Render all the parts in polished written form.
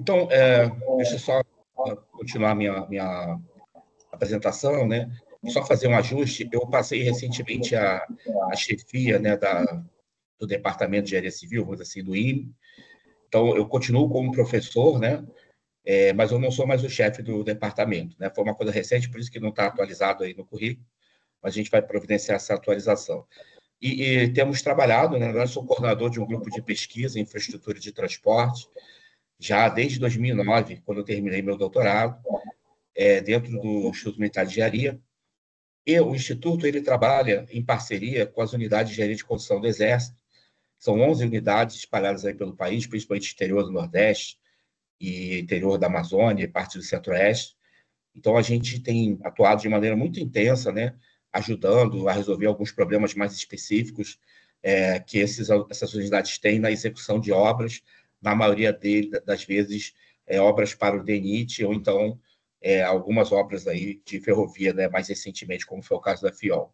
Então, deixa eu só continuar minha apresentação, né? Só fazer um ajuste. Eu passei recentemente a chefia, né, do Departamento de Engenharia Civil, vamos dizer assim, do IME. Então, eu continuo como professor, né? Mas eu não sou mais o chefe do departamento, né? Foi uma coisa recente, por isso que não está atualizado aí no currículo, mas a gente vai providenciar essa atualização. E temos trabalhado, né? Eu sou coordenador de um grupo de pesquisa em infraestrutura de transporte, já desde 2009, quando eu terminei meu doutorado, dentro do Instituto Militar de Engenharia. E o Instituto ele trabalha em parceria com as unidades de engenharia de construção do Exército. São 11 unidades espalhadas aí pelo país, principalmente interior do Nordeste e interior da Amazônia e parte do Centro-Oeste. Então, a gente tem atuado de maneira muito intensa, né, ajudando a resolver alguns problemas mais específicos que essas unidades têm na execução de obras, na maioria das vezes, obras para o DENIT, ou então algumas obras aí de ferrovia, né, mais recentemente, como foi o caso da FIOL.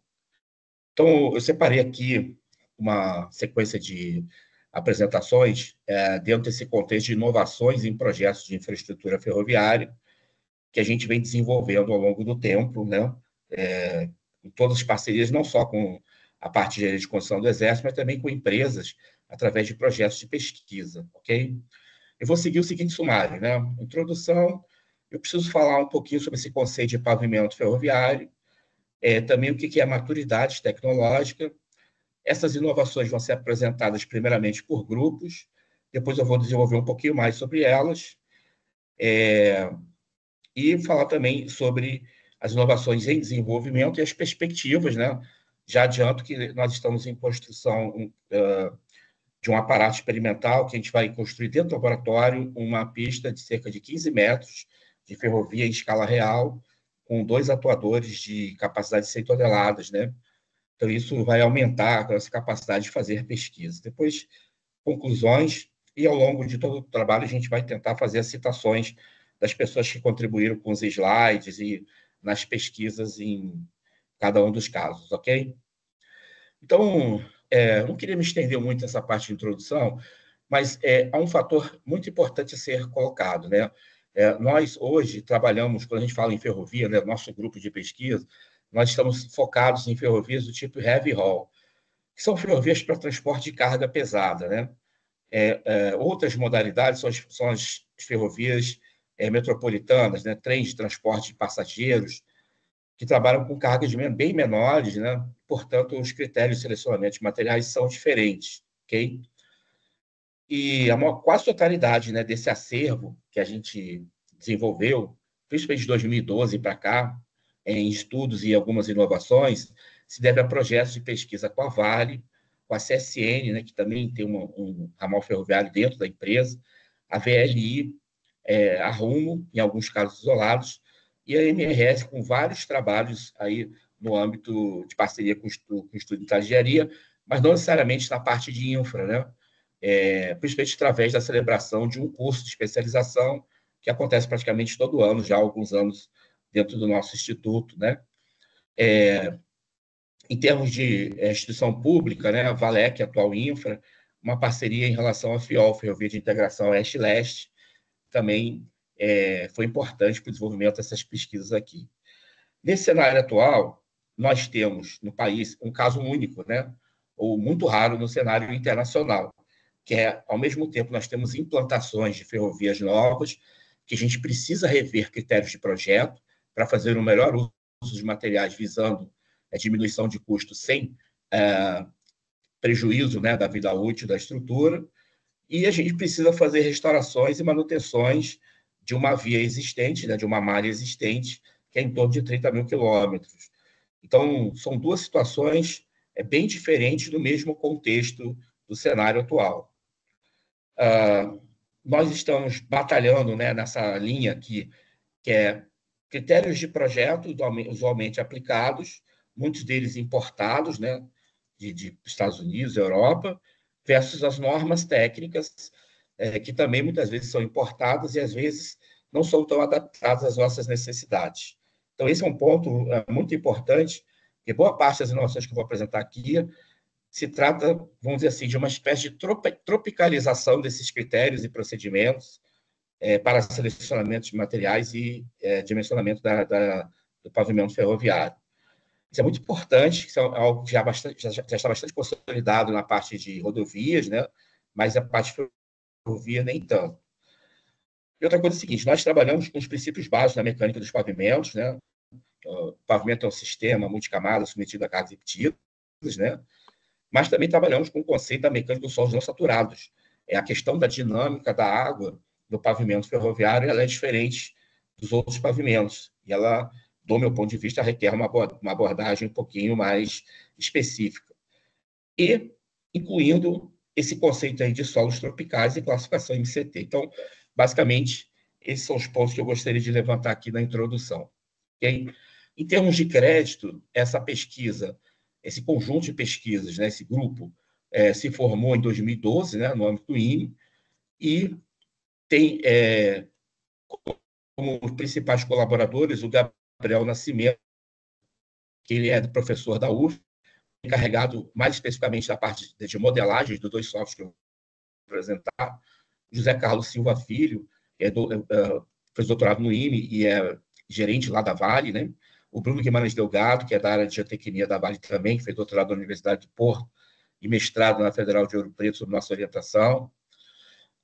Então, eu separei aqui uma sequência de apresentações dentro desse contexto de inovações em projetos de infraestrutura ferroviária, que a gente vem desenvolvendo ao longo do tempo, né? Em todas as parcerias, não só com a parte de engenharia de construção do Exército, mas também com empresas, através de projetos de pesquisa, ok? Eu vou seguir o seguinte sumário, né? Introdução, eu preciso falar um pouquinho sobre esse conceito de pavimento ferroviário, também o que é maturidade tecnológica. Essas inovações vão ser apresentadas primeiramente por grupos, depois eu vou desenvolver um pouquinho mais sobre elas, e falar também sobre as inovações em desenvolvimento e as perspectivas, né? Já adianto que nós estamos em construção de um aparato experimental que a gente vai construir dentro do laboratório uma pista de cerca de 15 metros de ferrovia em escala real, com 2 atuadores de capacidade de 100 toneladas, né? Então, isso vai aumentar a nossa capacidade de fazer pesquisa. Depois, conclusões, e ao longo de todo o trabalho a gente vai tentar fazer as citações das pessoas que contribuíram com os slides e nas pesquisas em cada um dos casos, ok? Então, não queria me estender muito nessa parte de introdução, mas há um fator muito importante a ser colocado, né? Nós, hoje, trabalhamos, quando a gente fala em ferrovia, né, nosso grupo de pesquisa, nós estamos focados em ferrovias do tipo heavy haul, que são ferrovias para transporte de carga pesada, né? Outras modalidades são as ferrovias metropolitanas, né? Trens de transporte de passageiros, que trabalham com cargas bem menores, né? Portanto, os critérios de selecionamento de materiais são diferentes, ok? E quase totalidade, né, desse acervo que a gente desenvolveu, principalmente de 2012 para cá, em estudos e algumas inovações, se deve a projetos de pesquisa com a Vale, com a CSN, né, que também tem um ramal ferroviário dentro da empresa, a VLI, a Rumo, em alguns casos isolados, e a MRS, com vários trabalhos aí no âmbito de parceria com o Instituto de Engenharia, mas não necessariamente na parte de infra, né? Principalmente através da celebração de um curso de especialização que acontece praticamente todo ano, já há alguns anos, dentro do nosso instituto, né? Em termos de instituição pública, né, a Valec, atual Infra, uma parceria em relação à FIOL, Ferrovia de Integração Oeste-Leste, também foi importante para o desenvolvimento dessas pesquisas aqui. Nesse cenário atual, nós temos no país um caso único, né, ou muito raro no cenário internacional, que ao mesmo tempo, nós temos implantações de ferrovias novas, que a gente precisa rever critérios de projeto para fazer o melhor uso dos materiais, visando a diminuição de custos sem prejuízo, né, da vida útil da estrutura, e a gente precisa fazer restaurações e manutenções de uma via existente, né, de uma malha existente, que é em torno de 30 mil quilômetros. Então, são duas situações bem diferentes do mesmo contexto do cenário atual. Nós estamos batalhando, né, nessa linha aqui, que é critérios de projeto usualmente aplicados, muitos deles importados, né, de Estados Unidos, Europa, versus as normas técnicas, que também muitas vezes são importadas e às vezes não são tão adaptadas às nossas necessidades. Então, esse é um ponto muito importante, porque boa parte das inovações que eu vou apresentar aqui se trata, vamos dizer assim, de uma espécie de tropicalização desses critérios e procedimentos para selecionamento de materiais e dimensionamento do pavimento ferroviário. Isso é muito importante, isso é algo que já está bastante consolidado na parte de rodovias, né? Mas a parte de ferrovia nem tanto. E outra coisa é o seguinte, nós trabalhamos com os princípios básicos da mecânica dos pavimentos, né? O pavimento é um sistema multicamadas submetido a cargas repetidas, né? Mas também trabalhamos com o conceito da mecânica dos solos não saturados. É a questão da dinâmica da água no pavimento ferroviário, ela é diferente dos outros pavimentos. E ela, do meu ponto de vista, requer uma abordagem um pouquinho mais específica. E incluindo esse conceito aí de solos tropicais e classificação MCT. Então, basicamente, esses são os pontos que eu gostaria de levantar aqui na introdução. Okay? Em termos de crédito, essa pesquisa, esse conjunto de pesquisas, né, esse grupo, se formou em 2012, né, no âmbito do INE, e tem como principais colaboradores o Gabriel Nascimento, que ele é professor da UF, encarregado mais especificamente da parte de modelagem dos dois softwares que eu vou apresentar, José Carlos Silva Filho, fez doutorado no INE e é gerente lá da Vale, né? O Bruno Guimarães Delgado, que é da área de geotecnia da Vale também, que fez doutorado na Universidade de Porto e mestrado na Federal de Ouro Preto sob nossa orientação.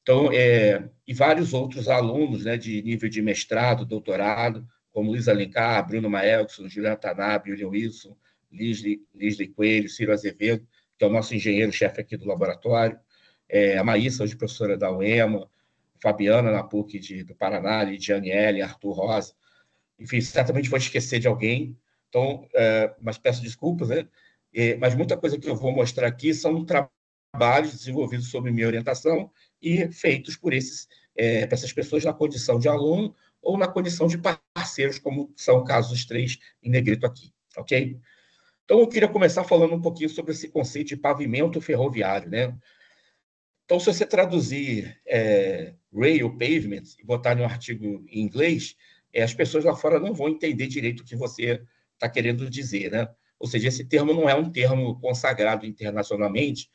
Então, e vários outros alunos, né, de nível de mestrado, doutorado, como Luiz Alencar, Bruno Maelson, Juliana Tanabe, William Wilson, Lisley Coelho, Ciro Azevedo, que é o nosso engenheiro-chefe aqui do laboratório, a Maísa, hoje professora da UEMA, Fabiana, na PUC do Paraná, Lidiane L., Arthur Rosa. Enfim, certamente vou esquecer de alguém, então, mas peço desculpas, né? Mas muita coisa que eu vou mostrar aqui são trabalhos desenvolvidos sob minha orientação e feitos por essas pessoas na condição de aluno ou na condição de parceiros, como são casos dos três em negrito aqui, ok? Então, eu queria começar falando um pouquinho sobre esse conceito de pavimento ferroviário, né? Então, se você traduzir rail pavement e botar em um artigo em inglês, as pessoas lá fora não vão entender direito o que você está querendo dizer, né? Ou seja, esse termo não é um termo consagrado internacionalmente,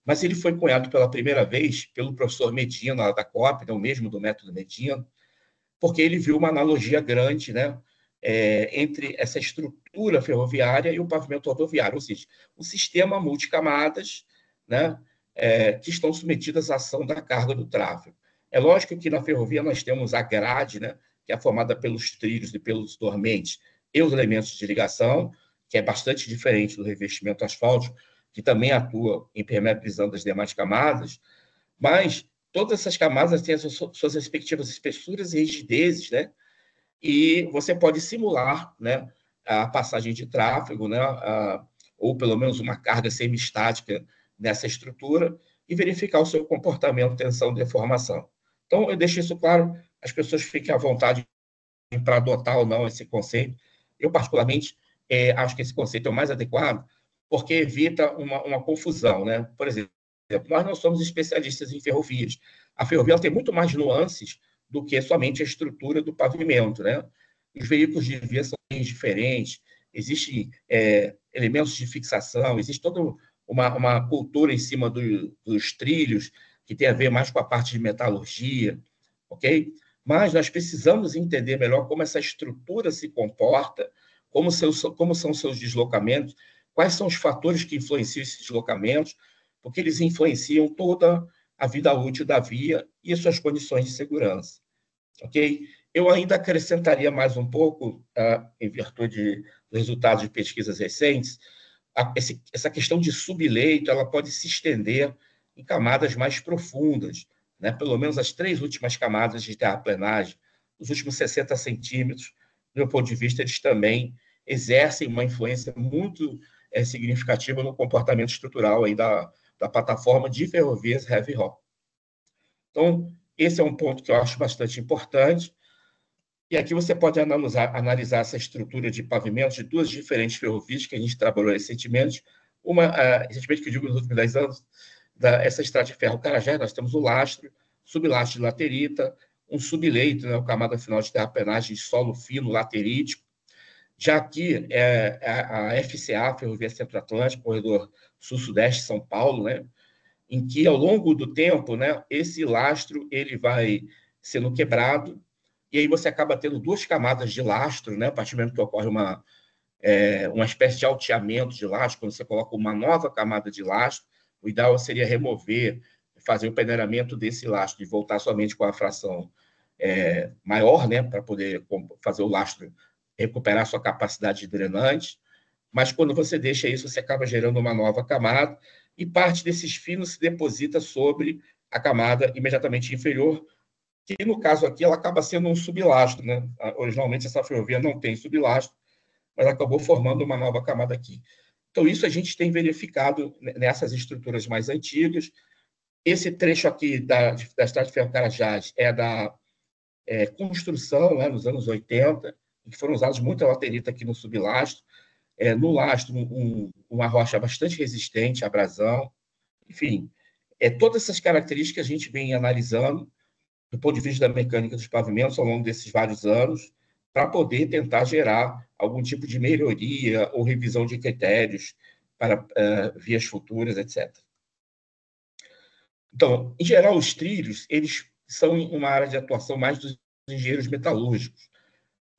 mas ele foi cunhado pela primeira vez pelo professor Medina, da COP, né, o mesmo do método Medina, porque ele viu uma analogia grande, né, entre essa estrutura ferroviária e o pavimento rodoviário, ou seja, um sistema multicamadas, né, que estão submetidas à ação da carga do tráfego. É lógico que na ferrovia nós temos a grade, né, que é formada pelos trilhos e pelos dormentes e os elementos de ligação, que é bastante diferente do revestimento asfáltico, que também atua impermeabilizando as demais camadas, mas todas essas camadas têm as suas respectivas espessuras e rigidezes, né? E você pode simular, né, a passagem de tráfego, né, ou pelo menos uma carga semi-estática nessa estrutura e verificar o seu comportamento, tensão, deformação. Então, eu deixo isso claro, as pessoas fiquem à vontade para adotar ou não esse conceito. Eu, particularmente, acho que esse conceito é o mais adequado, porque evita uma confusão, né? Por exemplo, nós não somos especialistas em ferrovias. A ferrovia tem muito mais nuances do que somente a estrutura do pavimento, né? Os veículos de via são bem diferentes, existem elementos de fixação, existe toda uma cultura em cima dos trilhos, que tem a ver mais com a parte de metalurgia, ok? Mas nós precisamos entender melhor como essa estrutura se comporta, como são seus deslocamentos, quais são os fatores que influenciam esses deslocamentos, porque eles influenciam toda a vida útil da via e as suas condições de segurança. Ok? Eu ainda acrescentaria mais um pouco, em virtude dos resultados de pesquisas recentes, essa questão de subleito, ela pode se estender em camadas mais profundas, né? Pelo menos as 3 últimas camadas de terraplenagem, os últimos 60 centímetros, do meu ponto de vista, eles também exercem uma influência muito significativa no comportamento estrutural aí da plataforma de ferrovias heavy haul. Então, esse é um ponto que eu acho bastante importante. E aqui você pode analisar essa estrutura de pavimentos de 2 diferentes ferrovias que a gente trabalhou recentemente. Recentemente, que eu digo nos últimos 10 anos, essa estrada de ferro Carajé, nós temos o lastro, sublastro de laterita, um subleito, né, a camada final de terraplenagem de solo fino laterítico. Já aqui, a FCA, Ferrovia Centro-Atlântica, corredor sul-sudeste de São Paulo, né, em que, ao longo do tempo, né, esse lastro ele vai sendo quebrado, e aí você acaba tendo duas camadas de lastro, né? A partir do momento que ocorre uma espécie de alteamento de lastro, quando você coloca uma nova camada de lastro, o ideal seria remover, fazer o peneiramento desse lastro e voltar somente com a fração maior, né? Para poder fazer o lastro recuperar sua capacidade drenante. Mas quando você deixa isso, você acaba gerando uma nova camada e parte desses finos se deposita sobre a camada imediatamente inferior, que no caso aqui ela acaba sendo um sublastro, né? Originalmente essa ferrovia não tem sublastro, mas acabou formando uma nova camada aqui. Então isso a gente tem verificado nessas estruturas mais antigas. Esse trecho aqui da Estrada de Ferro Carajás é da construção, né, nos anos 80, em que foram usados muita laterita aqui no sublastro. No lastro, uma rocha bastante resistente à abrasão. Enfim, todas essas características a gente vem analisando do ponto de vista da mecânica dos pavimentos ao longo desses vários anos, para poder tentar gerar algum tipo de melhoria ou revisão de critérios para vias futuras, etc. Então, em geral, os trilhos eles são uma área de atuação mais dos engenheiros metalúrgicos,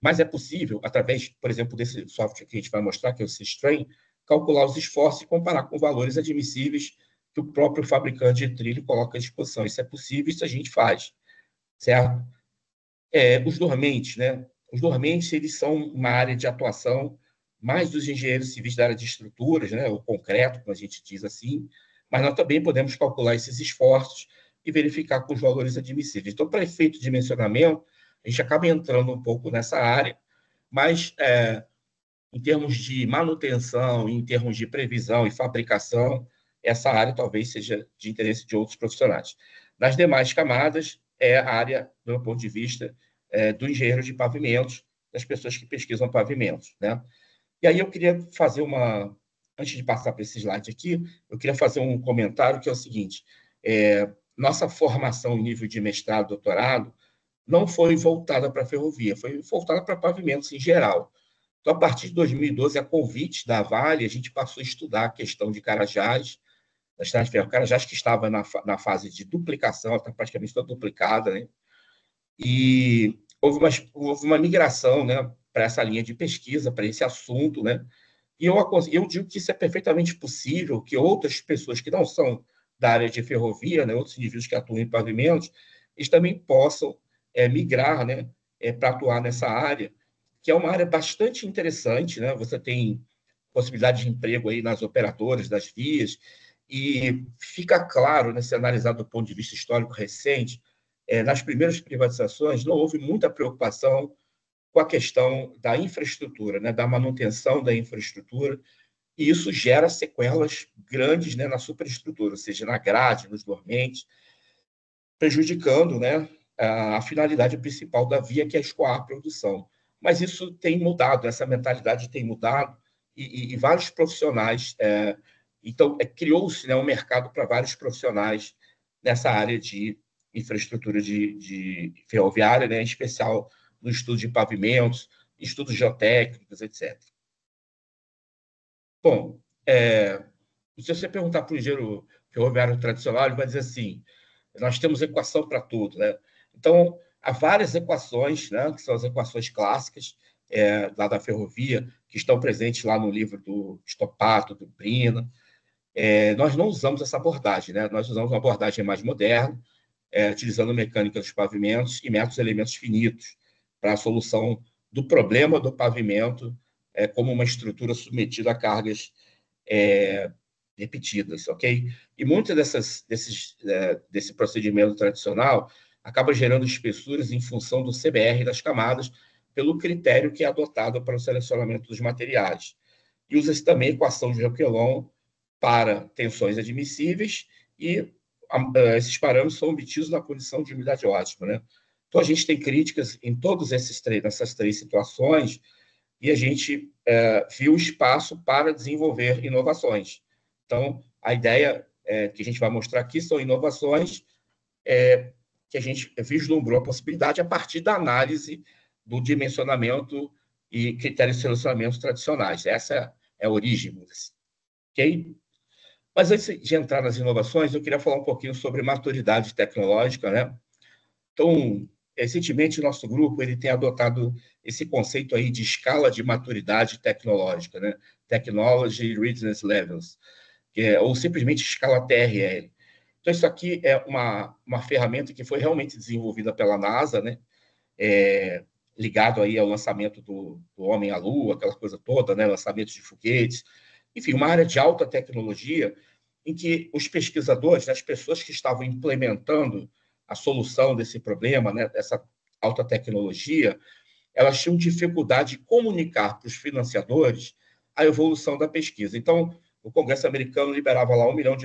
mas é possível, através, por exemplo, desse software que a gente vai mostrar, que é o Systrain, calcular os esforços e comparar com valores admissíveis que o próprio fabricante de trilho coloca à disposição. Isso é possível, isso a gente faz, certo? Os dormentes, né? Os dormentes, eles são uma área de atuação mais dos engenheiros civis da área de estruturas, né? O concreto, como a gente diz assim, mas nós também podemos calcular esses esforços e verificar com os valores admissíveis. Então, para efeito de dimensionamento, a gente acaba entrando um pouco nessa área, mas em termos de manutenção, em termos de previsão e fabricação, essa área talvez seja de interesse de outros profissionais. Nas demais camadas, é a área, do meu ponto de vista, do engenheiro de pavimentos, das pessoas que pesquisam pavimentos, né? E aí eu queria fazer antes de passar para esse slide aqui, eu queria fazer um comentário que é o seguinte: nossa formação em nível de mestrado, doutorado, não foi voltada para a ferrovia, foi voltada para pavimentos em geral. Então, a partir de 2012, a convite da Vale, a gente passou a estudar a questão de Carajás, da Estrada de Ferro Carajás, que estava na fase de duplicação, está praticamente toda duplicada, né? E houve uma migração, né, para essa linha de pesquisa, para esse assunto, né? E eu digo que isso é perfeitamente possível, que outras pessoas que não são da área de ferrovia, né, outros indivíduos que atuam em pavimentos, eles também possam migrar, né, para atuar nessa área, que é uma área bastante interessante, né? Você tem possibilidade de emprego aí nas operadoras das vias, e fica claro, né, se analisar do ponto de vista histórico recente, nas primeiras privatizações não houve muita preocupação com a questão da infraestrutura, né, da manutenção da infraestrutura, e isso gera sequelas grandes, né, na superestrutura, ou seja, na grade, nos dormentes, prejudicando, né, a finalidade principal da via, que é escoar a produção. Mas isso tem mudado, essa mentalidade tem mudado, e vários profissionais... então, criou-se, né, um mercado para vários profissionais nessa área de infraestrutura de ferroviária, né, em especial no estudo de pavimentos, estudos geotécnicos, etc. Bom, se você perguntar para o engenheiro ferroviário tradicional, ele vai dizer assim: nós temos equação para tudo, né? Então, há várias equações, né, que são as equações clássicas lá da ferrovia, que estão presentes lá no livro do Stoppato, do Brina. Nós não usamos essa abordagem, né? Nós usamos uma abordagem mais moderna, utilizando mecânica dos pavimentos e métodos de elementos finitos para a solução do problema do pavimento como uma estrutura submetida a cargas repetidas, ok? E muito desse procedimento tradicional acaba gerando espessuras em função do CBR das camadas, pelo critério que é adotado para o selecionamento dos materiais. E usa-se também a equação de Roquelon para tensões admissíveis, e esses parâmetros são obtidos na condição de umidade ótima, né? Então, a gente tem críticas em todas nessas três situações, e a gente viu espaço para desenvolver inovações. Então, a ideia que a gente vai mostrar aqui são inovações que a gente vislumbrou a possibilidade a partir da análise do dimensionamento e critérios de selecionamento tradicionais. Essa é a origem, ok? Mas antes de entrar nas inovações, eu queria falar um pouquinho sobre maturidade tecnológica, né? Então, recentemente, o nosso grupo ele tem adotado esse conceito aí de escala de maturidade tecnológica, né? Technology Readiness Levels, ou simplesmente escala TRL. Então, isso aqui é uma ferramenta que foi realmente desenvolvida pela NASA, né? Ligado aí ao lançamento do Homem à Lua, aquela coisa toda, né? Lançamento de foguetes. Enfim, uma área de alta tecnologia em que os pesquisadores, né, as pessoas que estavam implementando a solução desse problema, né, dessa alta tecnologia, elas tinham dificuldade de comunicar para os financiadores a evolução da pesquisa. Então, o Congresso americano liberava lá $1 milhão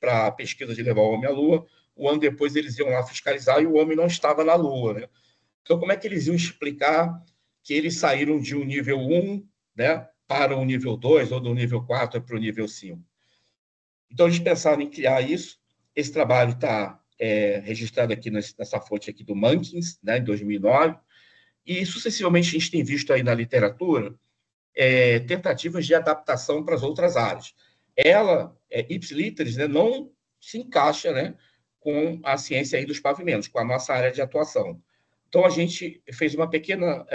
para a pesquisa de levar o homem à Lua. Um ano depois, eles iam lá fiscalizar e o homem não estava na Lua, né? Então, como é que eles iam explicar que eles saíram de um nível 1, né, para o nível 2, ou do nível 4 para o nível 5? Então, eles pensaram em criar isso. Esse trabalho está registrado aqui nessa fonte aqui do Mankins, né, em 2009, e sucessivamente a gente tem visto aí na literatura tentativas de adaptação para as outras áreas. Ela, ipsiliteris, né, não se encaixa, né, com a ciência aí dos pavimentos, com a nossa área de atuação. Então, a gente fez uma pequena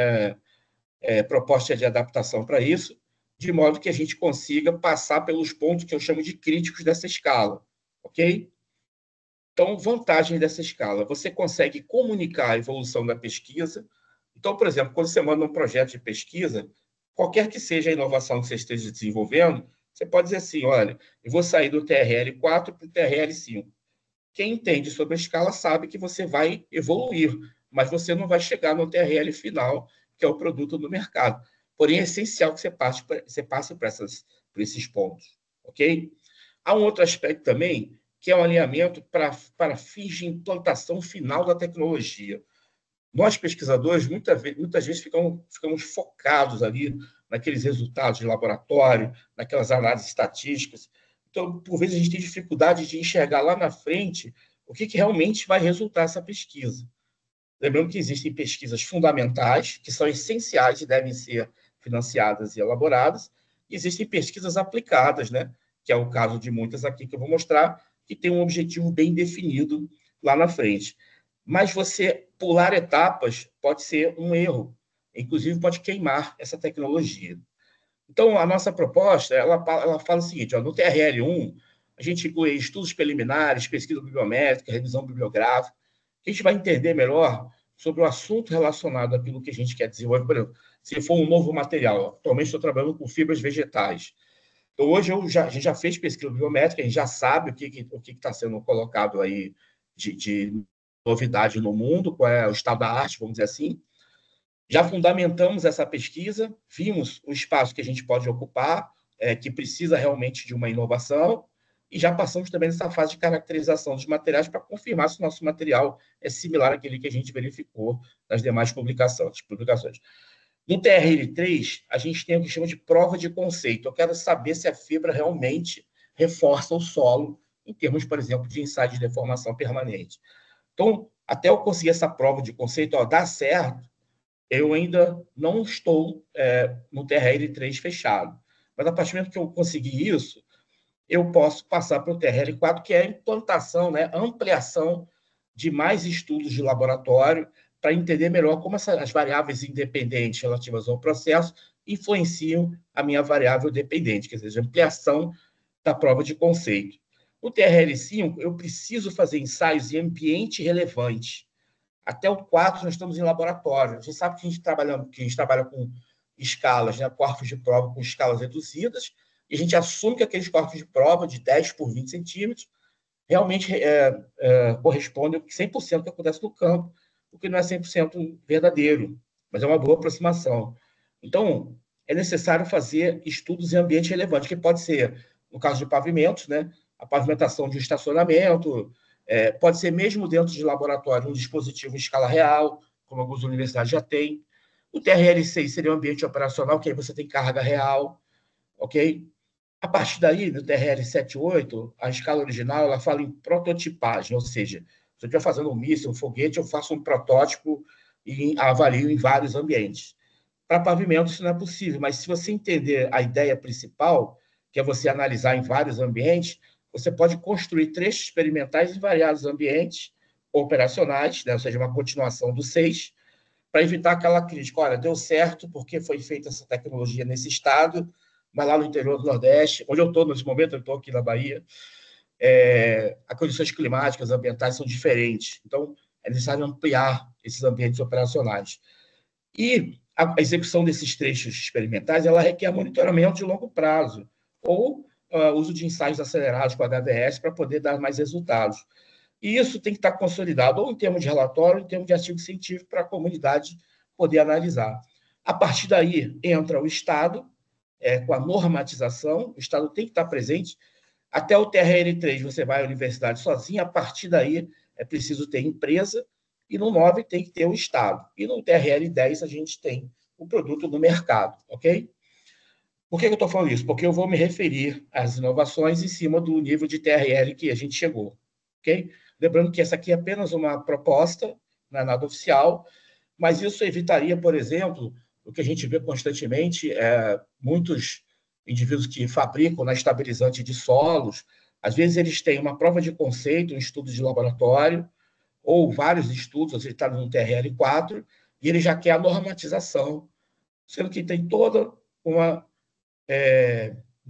proposta de adaptação para isso, de modo que a gente consiga passar pelos pontos que eu chamo de críticos dessa escala, ok? Então, vantagem dessa escala, você consegue comunicar a evolução da pesquisa. Então, por exemplo, quando você manda um projeto de pesquisa, qualquer que seja a inovação que você esteja desenvolvendo, você pode dizer assim, olha, eu vou sair do TRL 4 para o TRL 5. Quem entende sobre a escala sabe que você vai evoluir, mas você não vai chegar no TRL final, que é o produto do mercado. Porém, é essencial que você passe por esses pontos, ok? Há um outro aspecto também, que é o alinhamento para fins de implantação final da tecnologia. Nós, pesquisadores, muitas vezes ficamos focados ali naqueles resultados de laboratório, naquelas análises estatísticas. Então, por vezes, a gente tem dificuldade de enxergar lá na frente o que realmente vai resultar essa pesquisa. Lembrando que existem pesquisas fundamentais, que são essenciais e devem ser financiadas e elaboradas, e existem pesquisas aplicadas, né? Que é o caso de muitas aqui que eu vou mostrar, que tem um objetivo bem definido lá na frente. Mas você pular etapas pode ser um erro, inclusive pode queimar essa tecnologia. Então, a nossa proposta, ela fala o seguinte, ó, no TRL1, a gente inclui estudos preliminares, pesquisa bibliométrica, revisão bibliográfica, que a gente vai entender melhor sobre o assunto relacionado àquilo que a gente quer desenvolver. Por exemplo, se for um novo material, atualmente estou trabalhando com fibras vegetais. Então, hoje a gente já fez pesquisa bibliométrica, a gente já sabe o que está sendo colocado aí de novidade no mundo, qual é o estado da arte, vamos dizer assim. Já fundamentamos essa pesquisa, vimos o espaço que a gente pode ocupar, que precisa realmente de uma inovação, e já passamos também nessa fase de caracterização dos materiais para confirmar se o nosso material é similar àquele que a gente verificou nas demais publicações. No TRL3, a gente tem o que chama de prova de conceito. Eu quero saber se a fibra realmente reforça o solo, em termos, por exemplo, de ensaio de deformação permanente. Então, até eu conseguir essa prova de conceito, dá certo, eu ainda não estou no TRL3 fechado. Mas a partir do momento que eu conseguir isso, eu posso passar para o TRL4, que é a implantação, né, ampliação de mais estudos de laboratório para entender melhor como as variáveis independentes relativas ao processo influenciam a minha variável dependente, quer dizer, ampliação da prova de conceito. No TRL5, eu preciso fazer ensaios em ambiente relevante. Até o 4, nós estamos em laboratório. A gente sabe que a gente trabalha com escalas, né, corpos de prova com escalas reduzidas, e a gente assume que aqueles corpos de prova de 10 por 20 centímetros realmente correspondem a 100% do que acontece no campo, o que não é 100% verdadeiro, mas é uma boa aproximação. Então, é necessário fazer estudos em ambiente relevante, que pode ser, no caso de pavimentos, né, a pavimentação de um estacionamento, pode ser mesmo dentro de laboratório um dispositivo em escala real, como algumas universidades já têm. O TRL6 seria um ambiente operacional, que aí você tem carga real, ok? A partir daí, no TRL 78, a escala original ela fala em prototipagem, ou seja, se eu estiver fazendo um míssil, um foguete, eu faço um protótipo e avalio em vários ambientes. Para pavimento, isso não é possível, mas se você entender a ideia principal, que é você analisar em vários ambientes, você pode construir trechos experimentais em variados ambientes operacionais, né? Ou seja, uma continuação do 6, para evitar aquela crítica. Olha, deu certo porque foi feita essa tecnologia nesse estado, mas lá no interior do Nordeste, onde eu estou nesse momento, eu estou aqui na Bahia, as condições climáticas, ambientais são diferentes. Então, é necessário ampliar esses ambientes operacionais. E a execução desses trechos experimentais, ela requer monitoramento de longo prazo, ou uso de ensaios acelerados com HVS para poder dar mais resultados. E isso tem que estar consolidado, ou em termos de relatório, ou em termos de artigo científico, para a comunidade poder analisar. A partir daí, entra o Estado, com a normatização, o Estado tem que estar presente. Até o TRL3 você vai à universidade sozinho, a partir daí é preciso ter empresa, e no 9 tem que ter o Estado. E no TRL10 a gente tem o produto no mercado, ok? Por que eu estou falando isso? Porque eu vou me referir às inovações em cima do nível de TRL que a gente chegou, ok? Lembrando que essa aqui é apenas uma proposta, não é nada oficial, mas isso evitaria, por exemplo, o que a gente vê constantemente, muitos indivíduos que fabricam na estabilizante de solos, às vezes eles têm uma prova de conceito, um estudo de laboratório, ou vários estudos, ou seja, está no TRL4, e ele já quer a normatização, sendo que tem todo um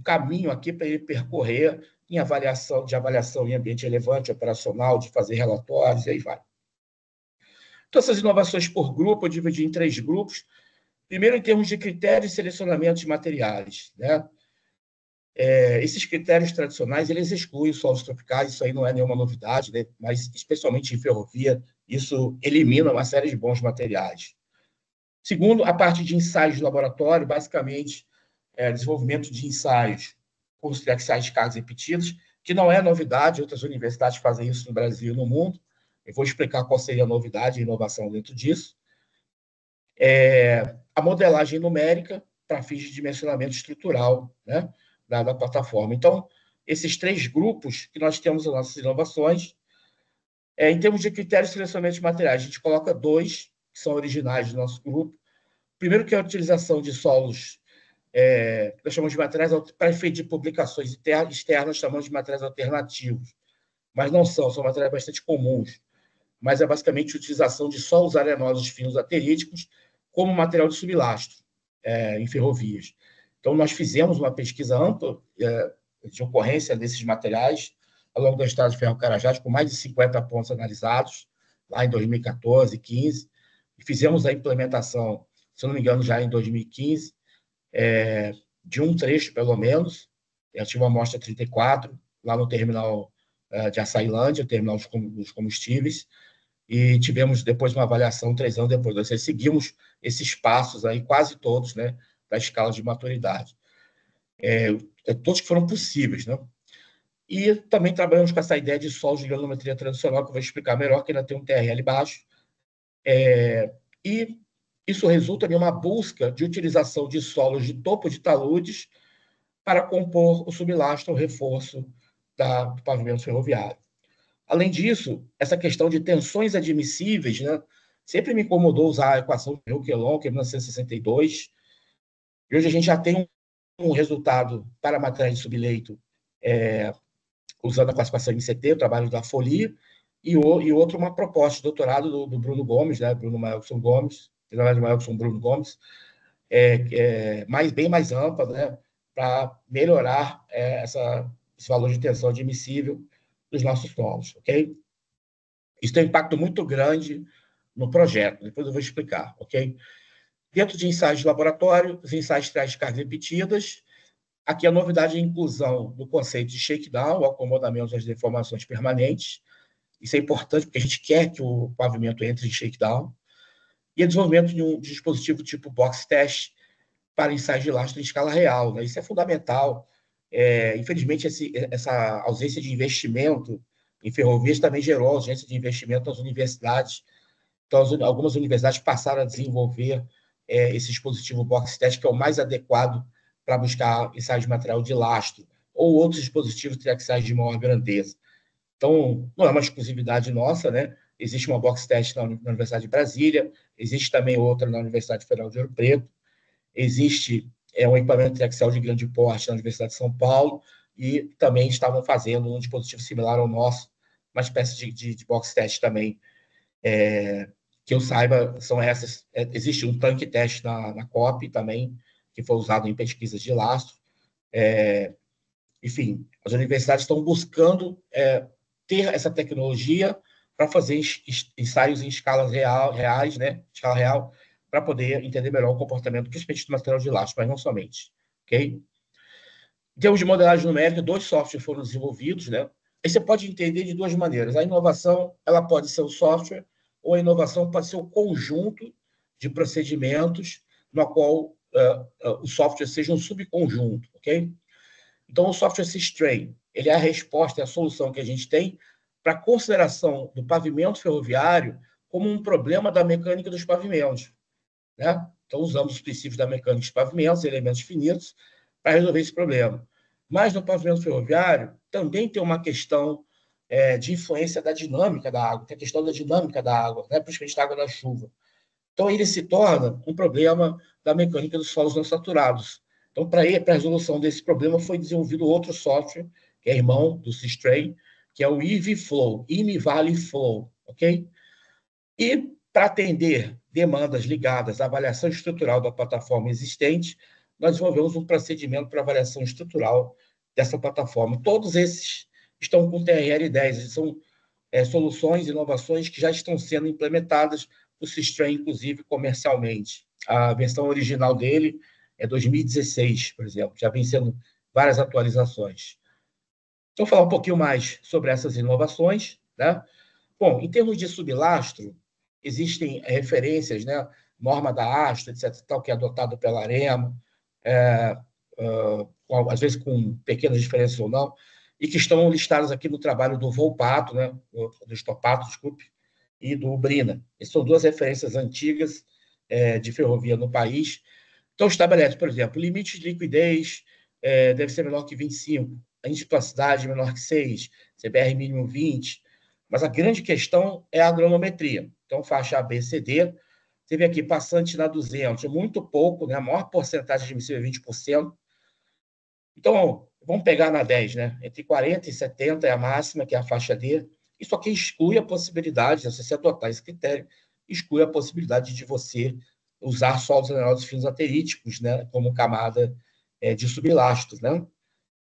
caminho aqui para ele percorrer em avaliação em ambiente relevante, operacional, de fazer relatórios, e aí vai. Então, essas inovações por grupo, eu dividi em 3 grupos. Primeiro, em termos de critérios de selecionamento de materiais, né? Esses critérios tradicionais, eles excluem os solos tropicais, isso aí não é nenhuma novidade, né? Mas, especialmente em ferrovia, isso elimina uma série de bons materiais. Segundo, a parte de ensaios de laboratório, basicamente, desenvolvimento de ensaios com os triaxiais de cargas repetidas, que não é novidade, outras universidades fazem isso no Brasil e no mundo. Eu vou explicar qual seria a novidade e a inovação dentro disso. A modelagem numérica para fins de dimensionamento estrutural, né, da plataforma. Então, esses 3 grupos que nós temos as nossas inovações. Em termos de critérios de selecionamento de materiais, a gente coloca 2 que são originais do nosso grupo. Primeiro, que é a utilização de solos, nós chamamos de materiais, para efeito de publicações externas, chamamos de materiais alternativos, mas não são materiais bastante comuns, mas é basicamente a utilização de solos arenosos finos ateríticos como material de sublastro em ferrovias. Então, nós fizemos uma pesquisa ampla de ocorrência desses materiais ao longo da estrada de Ferro-Carajás, com mais de 50 pontos analisados, lá em 2014, 2015, e fizemos a implementação, se não me engano, já em 2015, de um trecho, pelo menos. Eu tive uma amostra 34, lá no terminal de Açailândia, o terminal dos combustíveis, e tivemos depois uma avaliação 3 anos depois. Ou seja, seguimos esses passos aí, quase todos, né, da escala de maturidade. Todos que foram possíveis, né? E também trabalhamos com essa ideia de solos de granulometria tradicional, que eu vou explicar melhor, que ainda tem um TRL baixo. E isso resulta em uma busca de utilização de solos de topo de taludes para compor o sublastro, o reforço do pavimento ferroviário. Além disso, essa questão de tensões admissíveis, né, sempre me incomodou usar a equação de Rouquaillon, que é 1962, e hoje a gente já tem um resultado para matéria de subleito usando a classificação MCT, o trabalho da Folie, e outro, uma proposta de doutorado do Bruno Gomes, né, Bruno Maelson Gomes, na verdade, Maelson Bruno Gomes, bem mais ampla, né, para melhorar esse valor de tensão admissível dos nossos solos, ok? Isso tem um impacto muito grande no projeto, depois eu vou explicar, ok? Dentro de ensaios de laboratório, os ensaios traz cargas repetidas. Aqui a novidade é a inclusão do conceito de shakedown, o acomodamento das deformações permanentes. Isso é importante porque a gente quer que o pavimento entre em shakedown. E o desenvolvimento de um dispositivo tipo box test para ensaios de lastro em escala real, né? Isso é fundamental. Infelizmente, essa ausência de investimento em ferrovias também gerou ausência de investimento nas universidades. Então, algumas universidades passaram a desenvolver esse dispositivo box test, que é o mais adequado para buscar ensaios de material de lastro, ou outros dispositivos triaxiais de maior grandeza. Então, não é uma exclusividade nossa, né? Existe uma box test na Universidade de Brasília, existe também outra na Universidade Federal de Ouro Preto, existe um equipamento triaxial de grande porte na Universidade de São Paulo, e também estavam fazendo um dispositivo similar ao nosso uma espécie de box test também, que eu saiba, são essas. Existe um tanque teste na COP também, que foi usado em pesquisas de lastro. Enfim, as universidades estão buscando ter essa tecnologia para fazer ensaios em escalas reais, né? Escala real, para poder entender melhor o comportamento, principalmente do material de lastro, mas não somente. Ok? Em termos de modelagem numérica, 2 softwares foram desenvolvidos, né? Aí você pode entender de 2 maneiras. A inovação, ela pode ser o software, ou a inovação pode ser o conjunto de procedimentos no qual o software seja um subconjunto, ok? Então, o software Systrain, ele é a resposta, é a solução que a gente tem para a consideração do pavimento ferroviário como um problema da mecânica dos pavimentos, né? Então, usamos os princípios da mecânica dos pavimentos, elementos finitos, para resolver esse problema. Mas no pavimento ferroviário também tem uma questão de influência da dinâmica da água, que é a questão da dinâmica da água, né? Principalmente da água da chuva. Então, ele se torna um problema da mecânica dos solos não saturados. Então, para a resolução desse problema, foi desenvolvido outro software, que é irmão do Systrain, que é o EasyFlow, Valley Flow, ok? E para atender demandas ligadas à avaliação estrutural da plataforma existente, nós desenvolvemos um procedimento para avaliação estrutural dessa plataforma. Todos esses estão com TRL10, são soluções, inovações que já estão sendo implementadas no Systrain, inclusive comercialmente. A versão original dele é 2016, por exemplo, já vem sendo várias atualizações. Então, falar um pouquinho mais sobre essas inovações, né? Bom, em termos de sublastro, existem referências, né? Norma da ASTA, etc., tal, que é adotado pela AREMA, às vezes com pequenas diferenças ou não, e que estão listadas aqui no trabalho do Volpato, né? Do Stopato, desculpe, e do Brina. Essas são 2 referências antigas de ferrovia no país. Então, estabelece, por exemplo, limite de liquidez deve ser menor que 25, a intiplacidade menor que 6, CBR mínimo 20, mas a grande questão é a granulometria. Então, faixa A, B, C, D, você vê aqui passante na 200, muito pouco, né? A maior porcentagem admissível é 20%. Então, vamos pegar na 10, né? Entre 40 e 70 é a máxima, que é a faixa D. Isso aqui exclui a possibilidade, se você adotar esse critério, exclui a possibilidade de você usar solos anelóides finos ateríticos, né? Como camada de sublastro, né?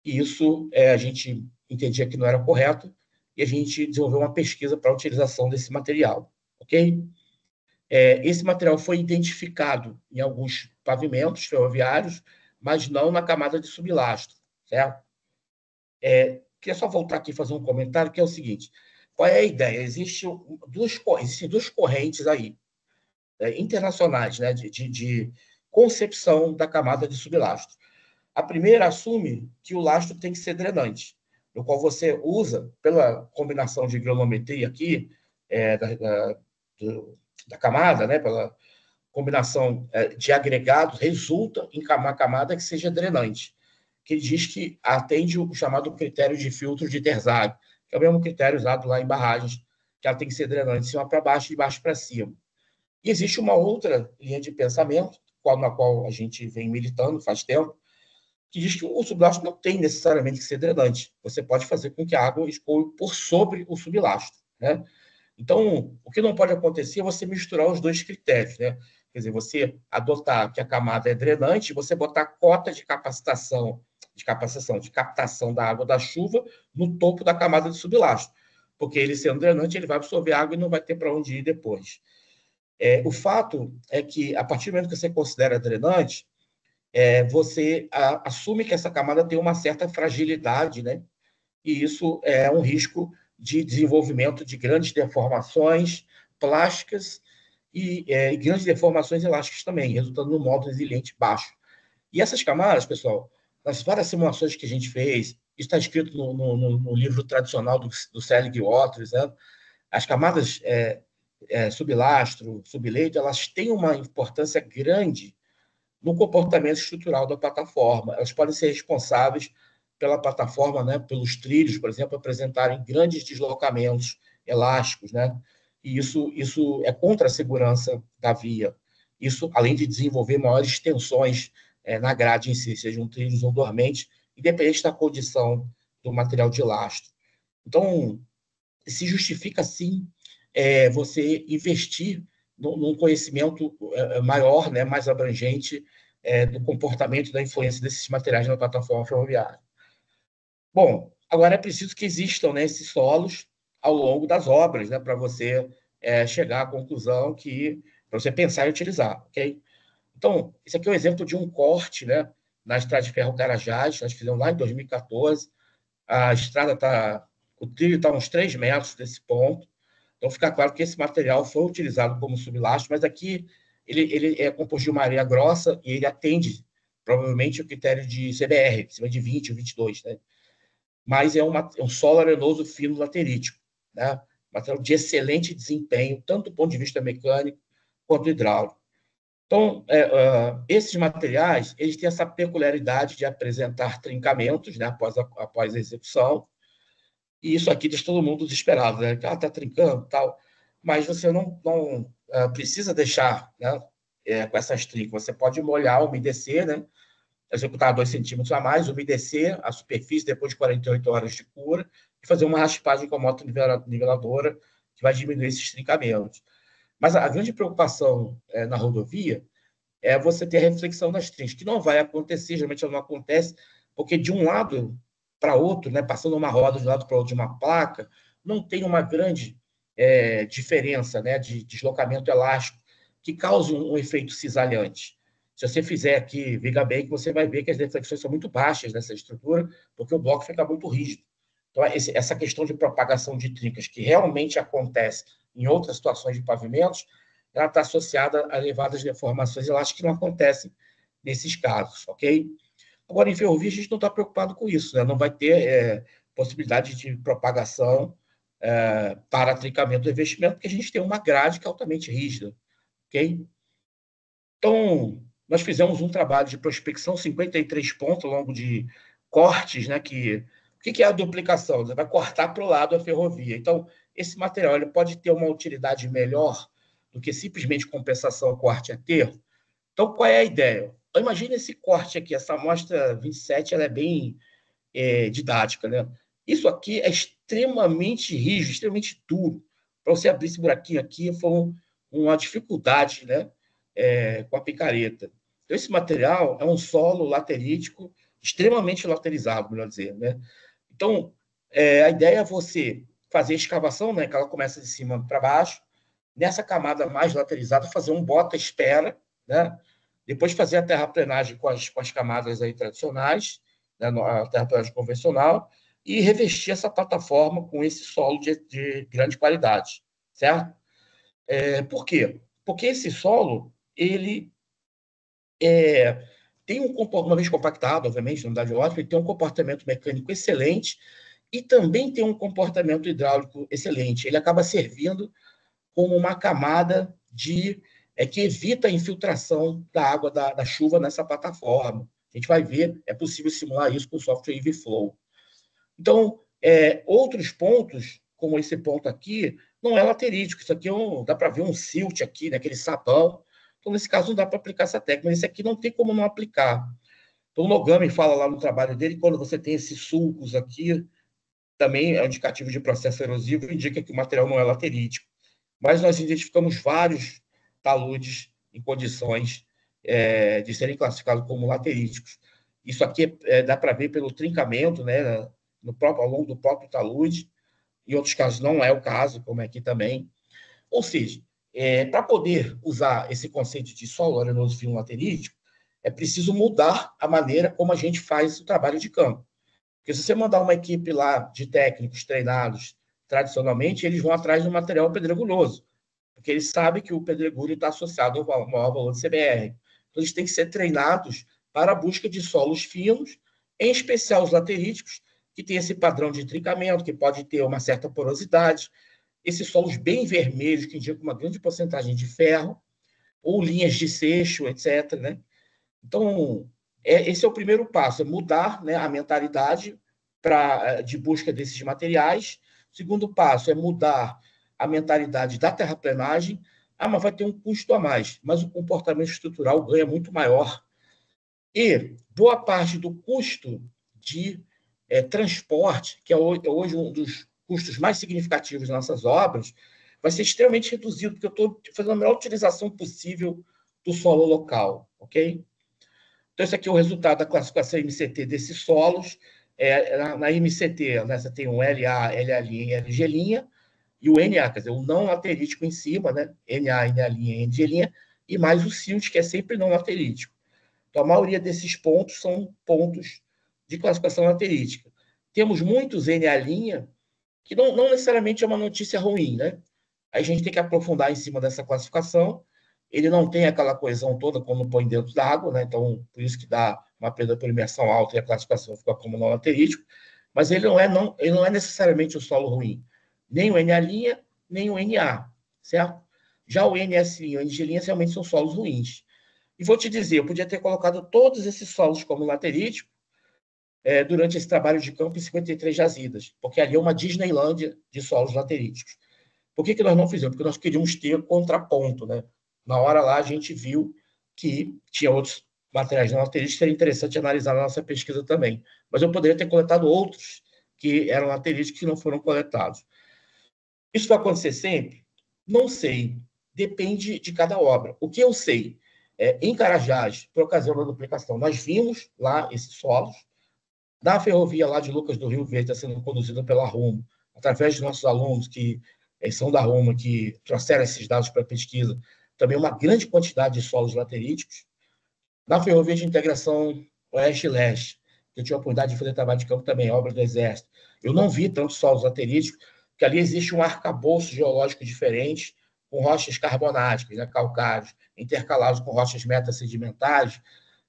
E isso a gente entendia que não era correto e a gente desenvolveu uma pesquisa para a utilização desse material, ok? Esse material foi identificado em alguns pavimentos ferroviários, mas não na camada de sublastro, certo? Queria só voltar aqui e fazer um comentário, que é o seguinte: qual é a ideia? Existem 2 correntes aí, internacionais, né, de concepção da camada de sublastro. A primeira assume que o lastro tem que ser drenante, no qual você usa, pela combinação de granulometria aqui, da camada, né, pela combinação de agregados, resulta em uma camada que seja drenante, que ele diz que atende o chamado critério de filtro de Terzaghi, que é o mesmo critério usado lá em barragens, que ela tem que ser drenante de cima para baixo e de baixo para cima. E existe uma outra linha de pensamento, na qual a gente vem militando faz tempo, que diz que o sublastro não tem necessariamente que ser drenante. Você pode fazer com que a água escoe por sobre o sublastro, né? Então, o que não pode acontecer é você misturar os 2 critérios, né? Quer dizer, você adotar que a camada é drenante, você botar cota de captação da água da chuva no topo da camada de sublastro, porque ele sendo drenante, ele vai absorver água e não vai ter para onde ir depois. O fato é que, a partir do momento que você considera drenante, você assume que essa camada tem uma certa fragilidade, né? E isso é um risco de desenvolvimento de grandes deformações plásticas e grandes deformações elásticas também, resultando num módulo resiliente baixo. E essas camadas, pessoal, nas várias simulações que a gente fez, isso está escrito no livro tradicional do Selig Waters, né? As camadas sublastro, subleito, elas têm uma importância grande no comportamento estrutural da plataforma. Elas podem ser responsáveis pela plataforma, né, pelos trilhos, por exemplo, apresentarem grandes deslocamentos elásticos, né? E isso é contra a segurança da via. Isso, além de desenvolver maiores tensões na grade em si, sejam trilhos ou dormentes, independente da condição do material de lastro. Então, se justifica, sim, você investir num conhecimento maior, né, mais abrangente do comportamento, da influência desses materiais na plataforma ferroviária. Bom, agora é preciso que existam, né, esses solos ao longo das obras, né, para você chegar à conclusão para você pensar e utilizar, ok? Então, esse aqui é um exemplo de um corte, né, na estrada de ferro Carajás, nós fizemos lá em 2014, a estrada está, o trilho está a uns 3 metros desse ponto, então fica claro que esse material foi utilizado como sublastro, mas aqui ele é composto de uma areia grossa e ele atende, provavelmente, o critério de CBR, acima de 20 ou 22, né? Mas é um solo arenoso fino laterítico, né? Material de excelente desempenho, tanto do ponto de vista mecânico quanto hidráulico. Então, esses materiais, eles têm essa peculiaridade de apresentar trincamentos, né, após a execução, e isso aqui deixa todo mundo desesperado, né? Ah, está trincando, tal. Mas você não precisa deixar, né, com essas trincas. Você pode molhar, umedecer, né? Executar 2 centímetros a mais, umedecer a superfície depois de 48 horas de cura e fazer uma raspagem com a moto niveladora que vai diminuir esses trincamentos. Mas a grande preocupação na rodovia é você ter a reflexão das trincas, que não vai acontecer, geralmente ela não acontece, porque de um lado para outro, né, passando uma roda de um lado para outro de uma placa, não tem uma grande diferença, né, de deslocamento elástico que cause um efeito cisalhante. Se você fizer aqui, veja bem que você vai ver que as deflexões são muito baixas nessa estrutura, porque o bloco fica muito rígido. Então, essa questão de propagação de trincas, que realmente acontece em outras situações de pavimentos, ela está associada a elevadas deformações elásticas que não acontecem nesses casos, ok? Agora, em ferrovia, a gente não está preocupado com isso, né? Não vai ter possibilidade de propagação para trincamento do revestimento, porque a gente tem uma grade que é altamente rígida, ok? Então, nós fizemos um trabalho de prospecção, 53 pontos ao longo de cortes, né? O que é a duplicação? Você vai cortar para o lado a ferrovia. Então, esse material ele pode ter uma utilidade melhor do que simplesmente compensação corte a terra. Então, qual é a ideia? Imagina esse corte aqui, essa amostra 27, ela é bem didática, né? Isso aqui é extremamente rígido, extremamente duro. Para você abrir esse buraquinho aqui, foi uma dificuldade, né? Com a picareta. Então, esse material é um solo laterítico, extremamente laterizado, melhor dizer, né? Então, a ideia é você fazer a escavação, né? Que ela começa de cima para baixo, nessa camada mais laterizada, fazer um bota-espera, né? Depois fazer a terraplenagem com as camadas aí tradicionais, né? A terraplenagem convencional, e revestir essa plataforma com esse solo de grande qualidade, certo? Por quê? Porque esse solo, ele tem uma vez compactado, obviamente, na unidade ótica, ele tem um comportamento mecânico excelente e também tem um comportamento hidráulico excelente. Ele acaba servindo como uma camada que evita a infiltração da água da chuva nessa plataforma. A gente vai ver, é possível simular isso com o software EasyFlow. Então, outros pontos, como esse ponto aqui, não é laterítico. Isso aqui dá para ver um silt aqui, né, aquele sapão. Então, nesse caso, não dá para aplicar essa técnica, mas esse aqui não tem como não aplicar. Então, o Nogami fala lá no trabalho dele, quando você tem esses sulcos aqui, também é um indicativo de processo erosivo, indica que o material não é laterítico. Mas nós identificamos vários taludes em condições de serem classificados como lateríticos. Isso aqui dá para ver pelo trincamento, né, ao longo do próprio talude. Em outros casos não é o caso, como é aqui também. Ou seja, para poder usar esse conceito de solo arenoso fino laterítico, é preciso mudar a maneira como a gente faz o trabalho de campo. Porque se você mandar uma equipe lá de técnicos treinados tradicionalmente, eles vão atrás do material pedregoso, porque eles sabem que o pedregulho está associado ao maior valor de CBR. Então, eles têm que ser treinados para a busca de solos finos, em especial os lateríticos, que tem esse padrão de trincamento, que pode ter uma certa porosidade, esses solos bem vermelhos, que indicam uma grande porcentagem de ferro, ou linhas de seixo, etc., né? Então, esse é o primeiro passo, é mudar, né, a mentalidade de busca desses materiais. O segundo passo é mudar a mentalidade da terraplenagem. Mas vai ter um custo a mais, mas o comportamento estrutural ganha muito maior. E boa parte do custo de transporte, que é hoje um dos custos mais significativos nas nossas obras, vai ser extremamente reduzido, porque eu estou fazendo a melhor utilização possível do solo local, ok? Então, esse aqui é o resultado da classificação MCT desses solos. Na MCT, né, você tem um LA, LA', LG', e o NA, quer dizer, o não laterítico em cima, né? NA, NA', NG', e mais o SILT, que é sempre não laterítico. Então, a maioria desses pontos são pontos de classificação laterítica. Temos muitos NA', que não necessariamente é uma notícia ruim, né? Aí a gente tem que aprofundar em cima dessa classificação. Ele não tem aquela coesão toda quando põe dentro d'água, né? Então, por isso que dá uma perda por imersão alta e a classificação fica como não laterítico. Mas ele não é necessariamente o solo ruim. Nem o NA', nem o NA, certo? Já o NS' e o NG' realmente são solos ruins. E vou te dizer, eu podia ter colocado todos esses solos como laterítico durante esse trabalho de campo em 53 jazidas, porque ali é uma Disneylândia de solos lateríticos. Por que nós não fizemos? Porque nós queríamos ter contraponto, né? Na hora lá, a gente viu que tinha outros materiais não lateríticos que seria interessante analisar na nossa pesquisa também. Mas eu poderia ter coletado outros que eram lateríticos que não foram coletados. Isso vai acontecer sempre? Não sei. Depende de cada obra. O que eu sei em Carajás, por ocasião da duplicação, nós vimos lá esses solos. Da ferrovia lá de Lucas do Rio Verde, está sendo conduzida pela Rumo, através de nossos alunos que são da Rumo, que trouxeram esses dados para a pesquisa, também uma grande quantidade de solos lateríticos. Na ferrovia de integração Oeste-Leste, que eu tive a oportunidade de fazer trabalho de campo também, obra do Exército, eu não vi tantos solos lateríticos, porque ali existe um arcabouço geológico diferente, com rochas carbonáticas, né, calcários, intercalados com rochas metasedimentares,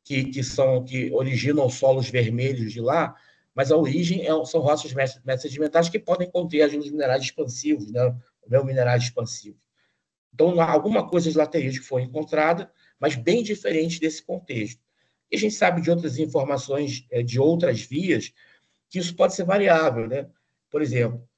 que originam solos vermelhos de lá, mas a origem são rochas metasedimentares que podem conter alguns minerais expansivos, né, o minerais expansivos. Então, alguma coisa de laterítico foi encontrada, mas bem diferente desse contexto. E a gente sabe de outras informações de outras vias que isso pode ser variável, né? Por exemplo,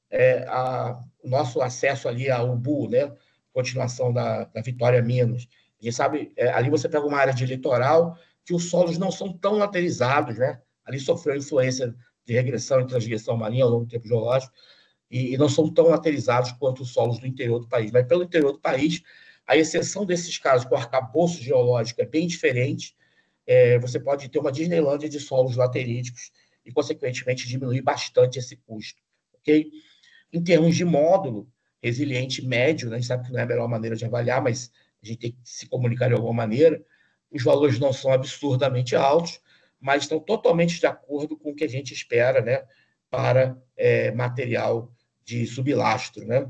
o nosso acesso ali ao Umbu, né? Continuação da Vitória Minas. A gente sabe, ali você pega uma área de litoral que os solos não são tão laterizados, né? Ali sofreu influência de regressão e transgressão marinha ao longo do tempo geológico, e não são tão laterizados quanto os solos do interior do país. Mas pelo interior do país, a exceção desses casos, que o arcabouço geológico é bem diferente, você pode ter uma Disneylândia de solos lateríticos e, consequentemente, diminuir bastante esse custo. Okay? Em termos de módulo, resiliente médio, né? A gente sabe que não é a melhor maneira de avaliar, mas a gente tem que se comunicar de alguma maneira. Os valores não são absurdamente altos, mas estão totalmente de acordo com o que a gente espera, né, para material de sublastro, né,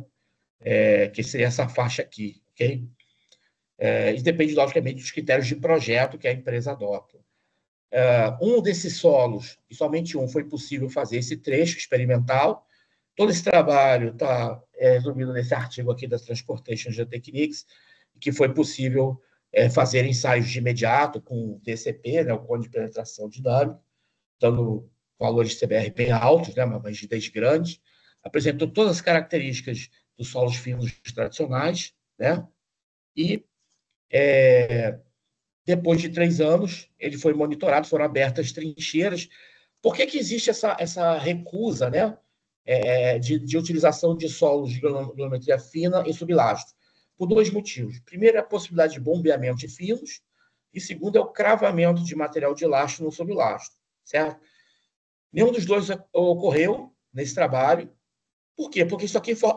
que seria essa faixa aqui, ok? Isso depende, logicamente, dos critérios de projeto que a empresa adota. Um desses solos, e somente um, foi possível fazer esse trecho experimental. Todo esse trabalho está resumido nesse artigo aqui da Transportation Geotechnics, que foi possível fazer ensaios de imediato com o TCP, né, o cone de penetração dinâmico, dando valores de CBR bem altos, né, uma rigidez grande. Apresentou todas as características dos solos finos tradicionais, né, e depois de 3 anos, ele foi monitorado, foram abertas trincheiras. Por que existe essa recusa, né, de utilização de solos de granulometria fina em sublastro? Por 2 motivos. Primeiro, é a possibilidade de bombeamento de finos, e segundo, é o cravamento de material de lastro no sublastro, certo? Nenhum dos dois ocorreu nesse trabalho. Por quê? Porque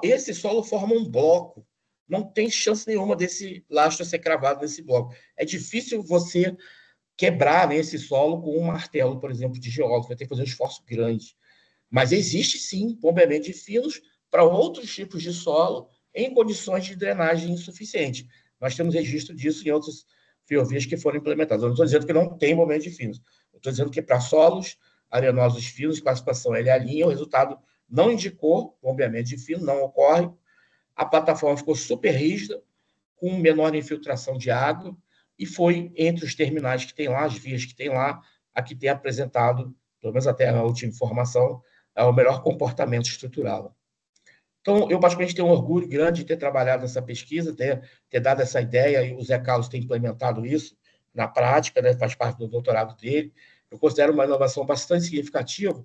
esse solo forma um bloco. Não tem chance nenhuma desse lastro ser cravado nesse bloco. É difícil você quebrar, né, esse solo com um martelo, por exemplo, de geólogo. Vai ter que fazer um esforço grande. Mas existe, sim, bombeamento de finos para outros tipos de solo em condições de drenagem insuficiente. Nós temos registro disso em outras ferrovias que foram implementadas. Eu não estou dizendo que não tem bombeamento de finos. Eu estou dizendo que para solos arenosos finos, classificação LA', o resultado não indicou bombeamento de fino, não ocorre. A plataforma ficou super rígida, com menor infiltração de água, e foi entre os terminais que tem lá, as vias que tem lá, a que tem apresentado, pelo menos até a última informação, o melhor comportamento estrutural. Então, eu particularmente tenho um orgulho grande de ter trabalhado nessa pesquisa, ter dado essa ideia, e o Zé Carlos tem implementado isso na prática, né, faz parte do doutorado dele. Eu considero uma inovação bastante significativa,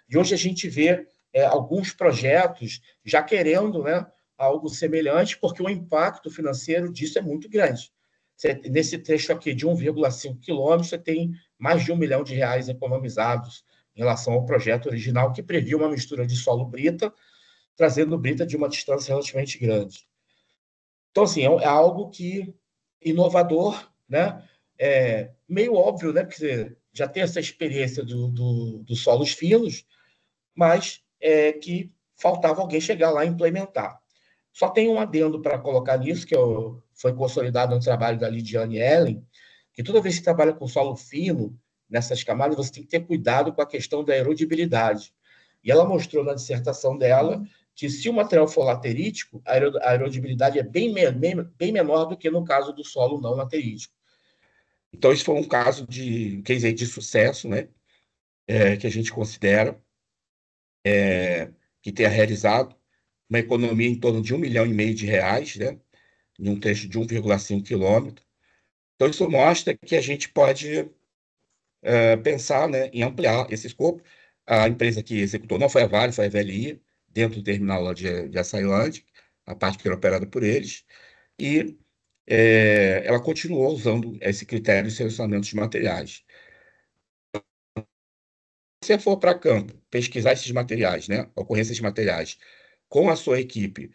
e hoje a gente vê alguns projetos já querendo, né, algo semelhante, porque o impacto financeiro disso é muito grande. Nesse trecho aqui de 1,5 quilômetros, você tem mais de R$ 1 milhão economizados em relação ao projeto original, que previa uma mistura de solo brita, trazendo brita de uma distância relativamente grande. Então, assim, é algo que inovador, né? Meio óbvio, né? Porque você já tem essa experiência dos solos finos, mas que faltava alguém chegar lá e implementar. Só tem um adendo para colocar nisso, que foi consolidado no trabalho da Lidiane Ellen, que toda vez que você trabalha com solo fino, nessas camadas, você tem que ter cuidado com a questão da erodibilidade. E ela mostrou na dissertação dela que se o material for laterítico, a erodibilidade é bem menor do que no caso do solo não laterítico. Então, isso foi um caso de case de sucesso, né? Que a gente considera que tenha realizado uma economia em torno de R$ 1,5 milhão, né? Em um trecho de 1,5 quilômetro. Então, isso mostra que a gente pode pensar, né, em ampliar esse escopo. A empresa que executou não foi a Vale, foi a VLI, dentro do terminal lá de Açailândia, a parte que era operada por eles, e ela continuou usando esse critério de selecionamento de materiais. Se você for para campo, pesquisar esses materiais, né, a ocorrência de materiais, com a sua equipe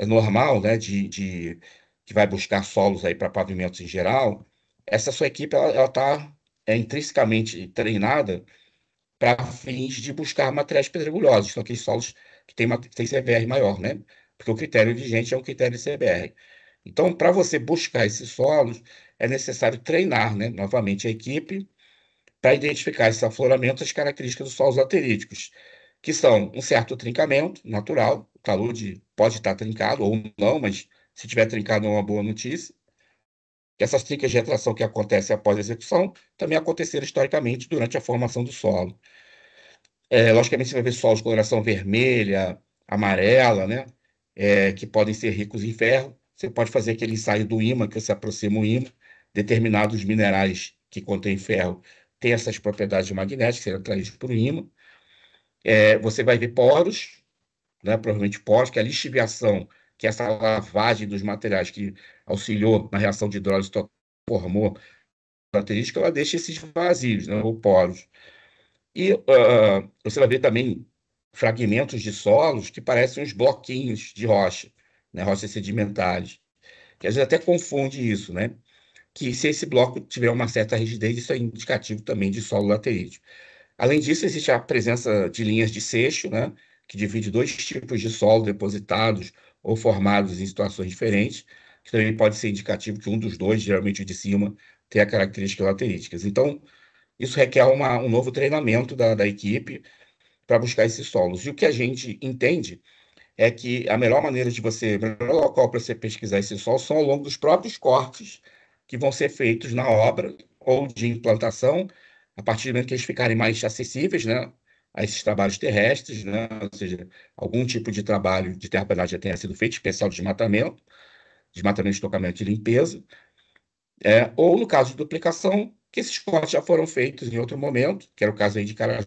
normal, né, que vai buscar solos aí para pavimentos em geral, essa sua equipe ela está intrinsecamente treinada para fins de buscar materiais pedregosos, são aqueles solos que tem CBR maior, né? Porque o critério vigente é um critério de CBR. Então, para você buscar esses solos, é necessário treinar, né, novamente a equipe para identificar esses afloramentos, as características dos solos lateríticos, que são um certo trincamento natural, o talude pode estar trincado ou não, mas se tiver trincado é uma boa notícia. Que essas trincas de retração que acontecem após a execução também aconteceram historicamente durante a formação do solo. Logicamente, você vai ver solos de coloração vermelha, amarela, né? Que podem ser ricos em ferro. Você pode fazer aquele ensaio do ímã, que você aproxima o ímã. Determinados minerais que contêm ferro têm essas propriedades magnéticas, serão atraídos por ímã. Você vai ver poros, né? Provavelmente poros, que é a lixiviação, que é essa lavagem dos materiais que auxiliou na reação de hidrólise, formou característica, ela deixa esses vazios, né? Ou poros. E você vai ver também fragmentos de solos que parecem uns bloquinhos de rocha, né, rochas sedimentares, que às vezes até confunde isso, né? Que se esse bloco tiver uma certa rigidez, isso é indicativo também de solo laterítico. Além disso, existe a presença de linhas de seixo, né, que divide dois tipos de solo depositados ou formados em situações diferentes, que também pode ser indicativo que um dos dois, geralmente o de cima, tem a características lateríticas. Então, isso requer um novo treinamento da equipe para buscar esses solos. E o que a gente entende é que a melhor maneira de você, o melhor local para você pesquisar esses solos são ao longo dos próprios cortes que vão ser feitos na obra ou de implantação, a partir do momento que eles ficarem mais acessíveis, né, a esses trabalhos terrestres, né, ou seja, algum tipo de trabalho de terraplanagem já tenha sido feito, especial desmatamento, estocamento e limpeza, ou no caso de duplicação, que esses cortes já foram feitos em outro momento, que era o caso aí de Carajás,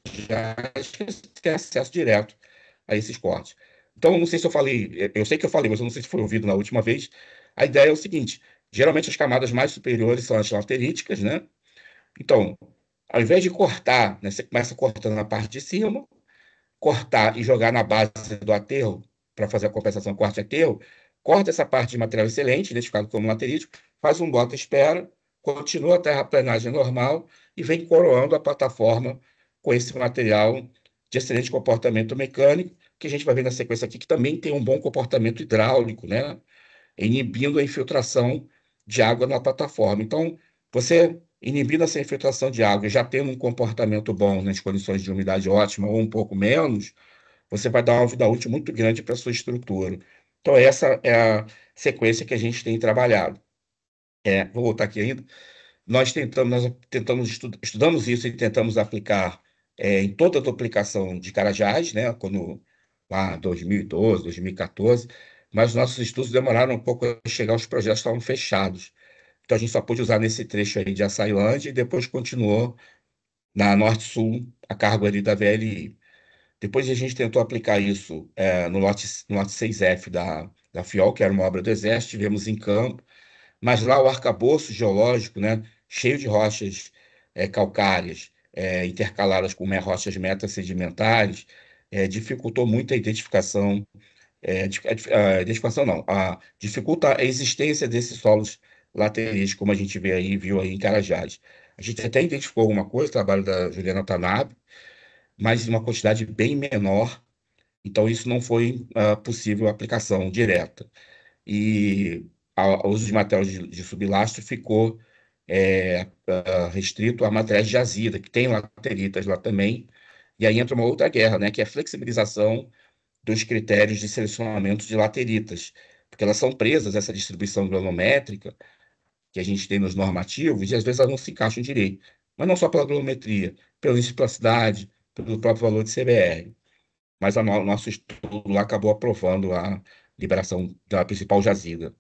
que você tem acesso direto a esses cortes. Então, não sei se eu falei, eu sei que eu falei, mas eu não sei se foi ouvido na última vez. A ideia é o seguinte: geralmente as camadas mais superiores são as lateríticas, né? Então, ao invés de cortar, né, você começa cortando na parte de cima, cortar e jogar na base do aterro para fazer a compensação corte-aterro, corta essa parte de material excelente, identificado como laterítico, faz um bota-espera, continua a terraplanagem normal e vem coroando a plataforma com esse material de excelente comportamento mecânico, que a gente vai ver na sequência aqui, que também tem um bom comportamento hidráulico, né? Inibindo a infiltração de água na plataforma. Então, você inibindo essa infiltração de água e já tendo um comportamento bom nas condições de umidade ótima ou um pouco menos, você vai dar uma vida útil muito grande para a sua estrutura. Então, essa é a sequência que a gente tem trabalhado. Vou voltar aqui ainda. Nós tentamos estudamos isso e tentamos aplicar em toda a duplicação de Carajás, né, quando lá 2012, 2014, mas nossos estudos demoraram um pouco a chegar, os projetos estavam fechados. Então a gente só pôde usar nesse trecho aí de Açailândia e depois continuou na Norte-Sul, a cargo ali da VLI. Depois a gente tentou aplicar isso no lote 6F da FIOL, que era uma obra do Exército, tivemos em campo, mas lá o arcabouço geológico, né, cheio de rochas calcárias, intercaladas com rochas metasedimentares, dificultou muito a identificação, a identificação não, dificulta a existência desses solos laterais, como a gente viu aí em Carajás. A gente até identificou alguma coisa, trabalho da Juliana Tanabe, mas em uma quantidade bem menor, então isso não foi possível aplicação direta. E o uso de material de sublastro ficou restrito a materiais de jazida, que tem lateritas lá também, e aí entra uma outra guerra, né, que é a flexibilização dos critérios de selecionamento de lateritas, porque elas são presas, essa distribuição granulométrica que a gente tem nos normativos, e às vezes elas não se encaixam direito, mas não só pela granulometria, pela simplicidade, pelo próprio valor de CBR. Mas o nosso estudo lá acabou aprovando a liberação da principal jazida.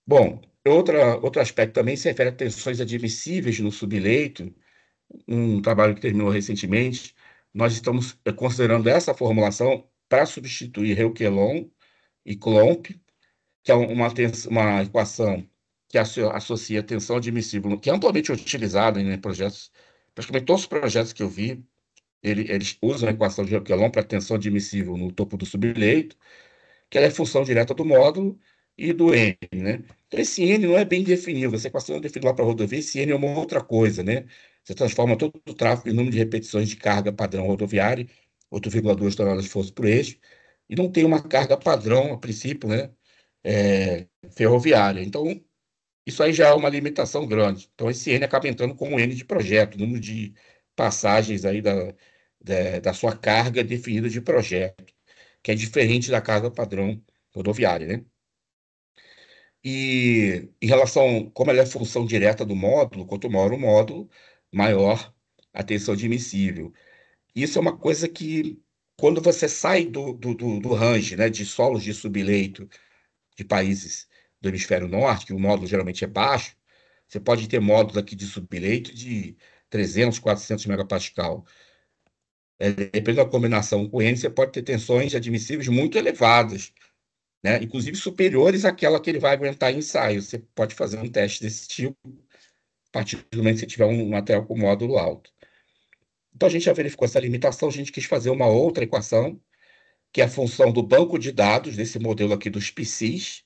Bom, outro aspecto também se refere a tensões admissíveis no subleito, um trabalho que terminou recentemente. Nós estamos considerando essa formulação para substituir Reuquelon e Clomp, que é uma equação que associa a tensão admissível, que é amplamente utilizada em projetos, praticamente todos os projetos que eu vi, eles usam a equação de Reuquelon para tensão admissível no topo do subleito, que ela é função direta do módulo e do N, né? Então, esse N não é bem definido, essa equação é definida lá para a rodovia, esse N é uma outra coisa, né? Você transforma todo o tráfego em número de repetições de carga padrão rodoviária, 8,2 toneladas de força por eixo, e não tem uma carga padrão, a princípio, né? Ferroviária. Então, isso aí já é uma limitação grande. Então, esse N acaba entrando como N de projeto, número de passagens aí da sua carga definida de projeto, que é diferente da carga padrão rodoviária, né? E em relação, como ela é função direta do módulo, quanto maior o módulo, maior a tensão admissível. Isso é uma coisa que, quando você sai do range, né, de solos de subleito de países do hemisfério norte, que o módulo geralmente é baixo, você pode ter módulos aqui de subleito de 300, 400 megapascal. Dependendo da combinação com N, você pode ter tensões admissíveis muito elevadas, né? Inclusive superiores àquela que ele vai aguentar em ensaio. Você pode fazer um teste desse tipo, a partir do momento que você tiver um material com módulo alto. Então, a gente já verificou essa limitação, a gente quis fazer uma outra equação, que é a função do banco de dados, desse modelo aqui dos PCs.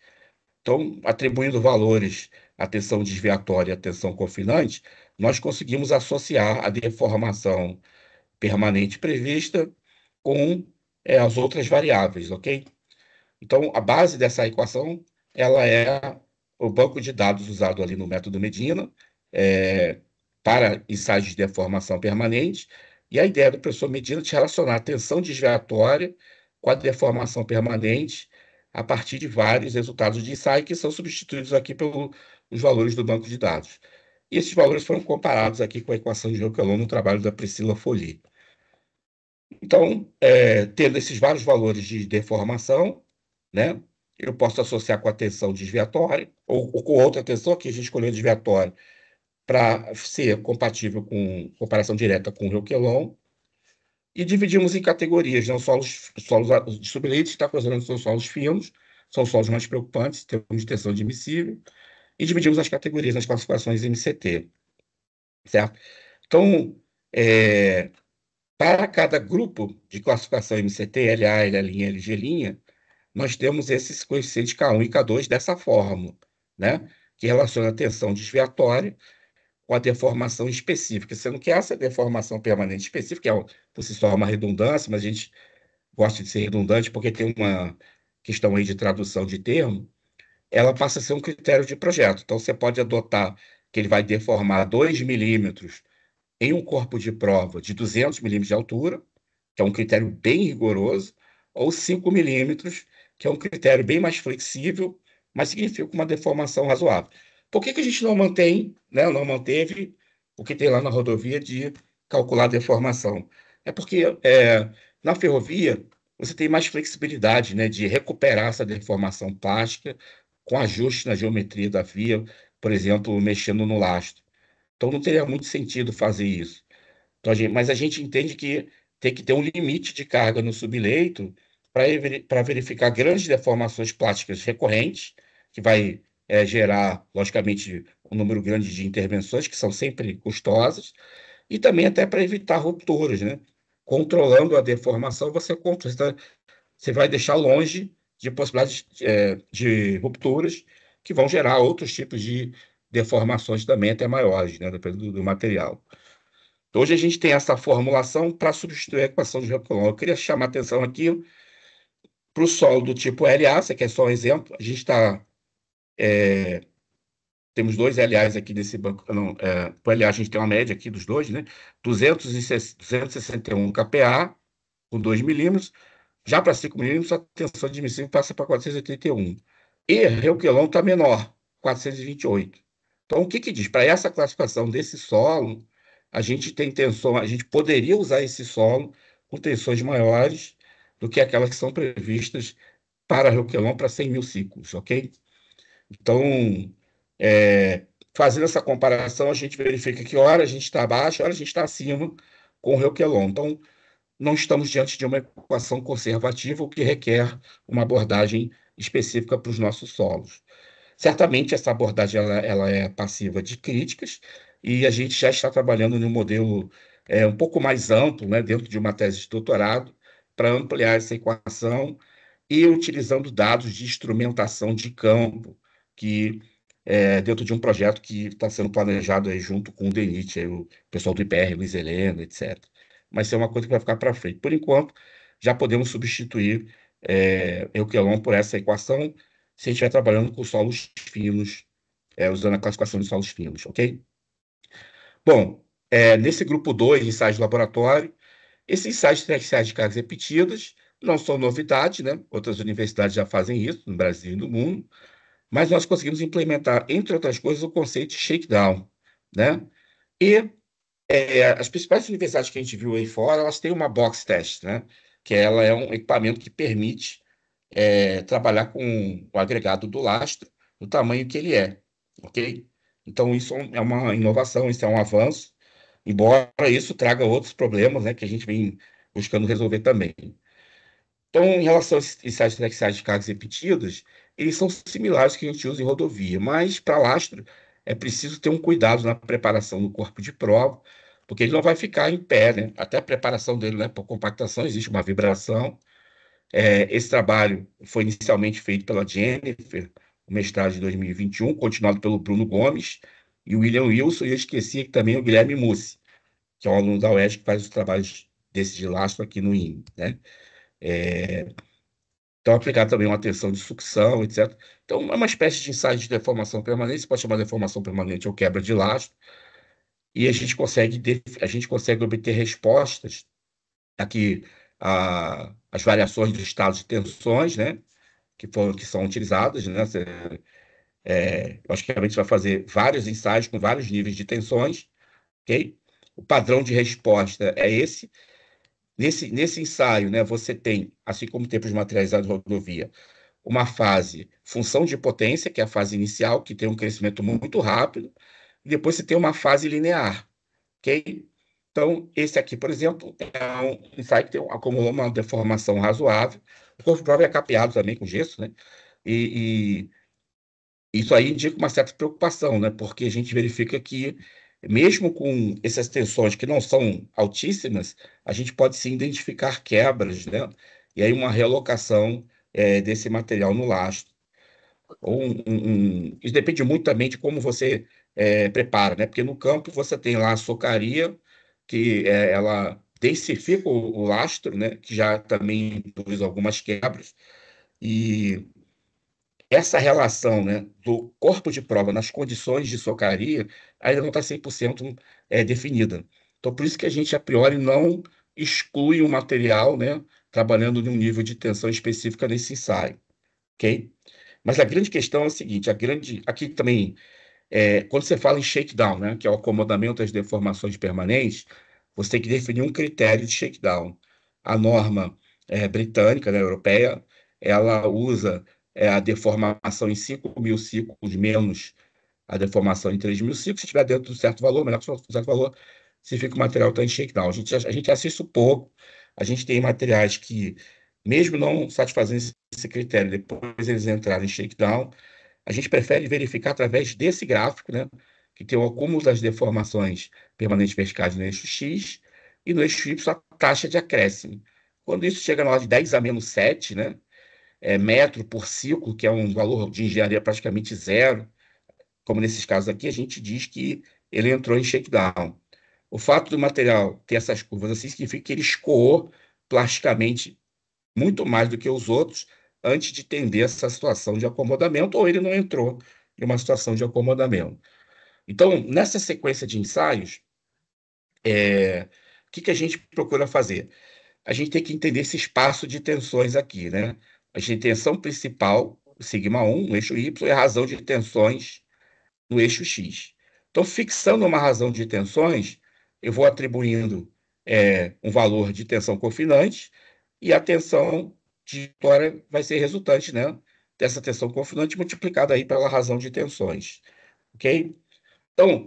Então, atribuindo valores à tensão desviatória e à tensão confinante, nós conseguimos associar a deformação permanente prevista com as outras variáveis, ok? Então, a base dessa equação, ela é o banco de dados usado ali no método Medina, é, para ensaios de deformação permanente, e a ideia do professor Medina de relacionar a tensão desviatória com a deformação permanente a partir de vários resultados de ensaio que são substituídos aqui pelos valores do banco de dados. E esses valores foram comparados aqui com a equação de Reuquelon no trabalho da Priscila Folli. Então, tendo esses vários valores de deformação, né, eu posso associar com a tensão desviatória, ou com outra tensão, que a gente escolheu desviatória, para ser compatível com comparação direta com o Reuquelon, e dividimos em categorias, né, os solos de subleito, está considerando são solos finos, são os solos mais preocupantes, temos de tensão admissível, e dividimos as categorias nas classificações MCT, certo? Então, para cada grupo de classificação MCT, LA, LL', LG', nós temos esses coeficientes K1 e K2 dessa forma, né? Que relaciona a tensão desviatória com a deformação específica. Sendo que essa deformação permanente específica, que por si só uma redundância, mas a gente gosta de ser redundante porque tem uma questão aí de tradução de termo, ela passa a ser um critério de projeto. Então, você pode adotar que ele vai deformar 2 milímetros em um corpo de prova de 200 milímetros de altura, que é um critério bem rigoroso, ou 5 milímetros, que é um critério bem mais flexível, mas significa uma deformação razoável. Por que a gente não mantém, né, não manteve o que tem lá na rodovia de calcular a deformação? É porque na ferrovia você tem mais flexibilidade, né, de recuperar essa deformação plástica com ajuste na geometria da via, por exemplo, mexendo no lastro. Então não teria muito sentido fazer isso. Então, mas a gente entende que tem que ter um limite de carga no subleito para verificar grandes deformações plásticas recorrentes, que vai gerar, logicamente, um número grande de intervenções, que são sempre custosas, e também até para evitar rupturas, né? Controlando a deformação, você vai deixar longe de possibilidades de rupturas que vão gerar outros tipos de deformações também até maiores, né? Dependendo do material. Hoje a gente tem essa formulação para substituir a equação de Recolon. Eu queria chamar a atenção aqui para o solo do tipo LA, você quer só um exemplo? A gente temos dois LAs aqui nesse banco. Não, para o LA a gente tem uma média aqui dos dois, né? 261 kPa com 2 milímetros. Já para 5 milímetros, a tensão admissível passa para 481. E Reuquelon está menor, 428. Então, o que que diz? Para essa classificação desse solo, a gente tem tensão, a gente poderia usar esse solo com tensões maiores do que aquelas que são previstas para Reuquelon para 100 mil ciclos, ok? Então, fazendo essa comparação, a gente verifica que hora a gente está abaixo, hora a gente está acima com o Reuquelon. Então, não estamos diante de uma equação conservativa, o que requer uma abordagem específica para os nossos solos. Certamente, essa abordagem ela é passiva de críticas, e a gente já está trabalhando num modelo um pouco mais amplo, né, dentro de uma tese de doutorado, para ampliar essa equação e utilizando dados de instrumentação de campo, que dentro de um projeto que está sendo planejado aí junto com o DENIT, aí o pessoal do IPR, Luiz Helena, etc. Mas isso é uma coisa que vai ficar para frente. Por enquanto, já podemos substituir Euclidon por essa equação se a gente estiver trabalhando com solos finos, usando a classificação de solos finos, ok? Bom, nesse grupo 2, ensaios de laboratório, esses ensaios treaxiais de cargas repetidas não são novidade, né? Outras universidades já fazem isso, no Brasil e no mundo, mas nós conseguimos implementar, entre outras coisas, o conceito de shakedown, né? E as principais universidades que a gente viu aí fora, elas têm uma box test, né? Que ela é um equipamento que permite trabalhar com o agregado do lastro do tamanho que ele é, ok? Então, isso é uma inovação, isso é um avanço, embora isso traga outros problemas, né, que a gente vem buscando resolver também. Então, em relação aos ensaios treaxiais de cargas repetidas, eles são similares ao que a gente usa em rodovia, mas para lastro é preciso ter um cuidado na preparação do corpo de prova, porque ele não vai ficar em pé, né? Até a preparação dele, né, por compactação, existe uma vibração. Esse trabalho foi inicialmente feito pela Jennifer, o mestrado de 2021, continuado pelo Bruno Gomes e o William Wilson, e eu esqueci que também o Guilherme Mussi, que é um aluno da UESC que faz os trabalhos desse de lastro aqui no INE, né? Então, aplicar também uma tensão de sucção, etc. Então, é uma espécie de ensaio de deformação permanente, você pode chamar de deformação permanente ou quebra de lastro, e a gente consegue obter respostas aqui as variações do estado de tensões, né, que são utilizadas, né, logicamente vai fazer vários ensaios com vários níveis de tensões, ok? O padrão de resposta é esse. Nesse ensaio, né, você tem, assim como tem para os materiais da rodovia, uma fase função de potência, que é a fase inicial, que tem um crescimento muito rápido, e depois você tem uma fase linear, ok? Então, esse aqui, por exemplo, é um ensaio que acumulou uma deformação razoável. O corpo prova é capeado também com gesso, né? E isso aí indica uma certa preocupação, né? Porque a gente verifica que, mesmo com essas tensões que não são altíssimas, a gente pode sim identificar quebras, né? E aí uma realocação desse material no lastro. Isso depende muito também de como você prepara, né? Porque no campo você tem lá a socaria, que ela densifica o lastro, né? Que já também induz algumas quebras. E essa relação, né, do corpo de prova nas condições de socaria ainda não está 100% definida. Então, por isso que a gente, a priori, não exclui o material, né, trabalhando num nível de tensão específica nesse ensaio, ok? Mas a grande questão é a seguinte, aqui também, quando você fala em shakedown, né, que é o acomodamento das deformações permanentes, você tem que definir um critério de shakedown. A norma britânica, né, europeia, ela usa a deformação em 5 mil ciclos menos a deformação em 3 mil ciclos. Se estiver dentro de um certo valor, melhor que um certo valor, significa que o material está em shakedown. A gente assiste isso pouco, a gente tem materiais que, mesmo não satisfazendo esse critério, depois eles entrarem em shakedown, a gente prefere verificar através desse gráfico, né, que tem o acúmulo das deformações permanentes verticais no eixo X e no eixo Y a taxa de acréscimo. Quando isso chega na ordem de 10 a menos 7, né, metro por ciclo, que é um valor de engenharia praticamente zero, como nesses casos aqui, a gente diz que ele entrou em shakedown. O fato do material ter essas curvas assim significa que ele escoou plasticamente muito mais do que os outros antes de tender essa situação de acomodamento, ou ele não entrou em uma situação de acomodamento. Então, nessa sequência de ensaios, o que que a gente procura fazer? A gente tem que entender esse espaço de tensões aqui, né? A gente tem tensão principal, o sigma 1, no eixo Y, e a razão de tensões no eixo X. Então, fixando uma razão de tensões, eu vou atribuindo um valor de tensão confinante e a tensão de tora vai ser resultante, né, dessa tensão confinante multiplicada aí pela razão de tensões, ok? Então,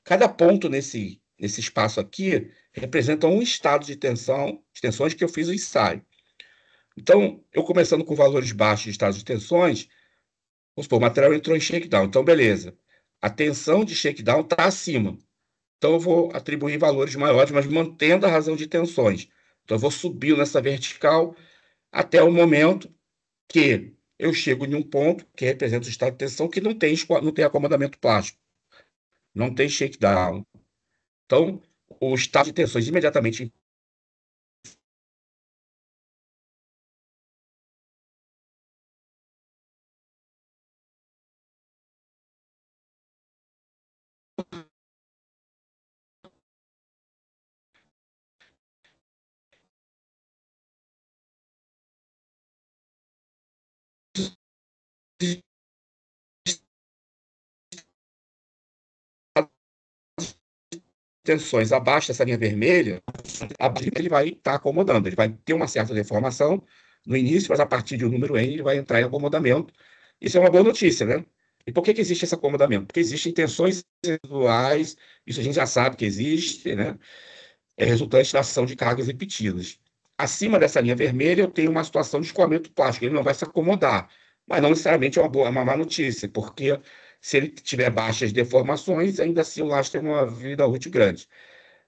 cada ponto nesse espaço aqui representa um estado de tensão, de tensões que eu fiz o ensaio. Então, eu começando com valores baixos de estados de tensões, vamos supor, o material entrou em shakedown. Então, beleza. A tensão de shakedown está acima. Então, eu vou atribuir valores maiores, mas mantendo a razão de tensões. Então, eu vou subir nessa vertical até o momento que eu chego em um ponto que representa o estado de tensão que não tem acomodamento plástico, não tem shakedown. Então, o estado de tensões imediatamente tensões abaixo dessa linha vermelha, ele vai estar acomodando, ele vai ter uma certa deformação no início, mas a partir de um número N ele vai entrar em acomodamento. Isso é uma boa notícia, né? E por que que existe esse acomodamento? Porque existem tensões residuais, isso a gente já sabe que existe, né? É resultante da ação de cargas repetidas. Acima dessa linha vermelha, eu tenho uma situação de escoamento plástico, ele não vai se acomodar, mas não necessariamente é uma má notícia, porque se ele tiver baixas deformações, ainda assim o laço tem uma vida útil grande.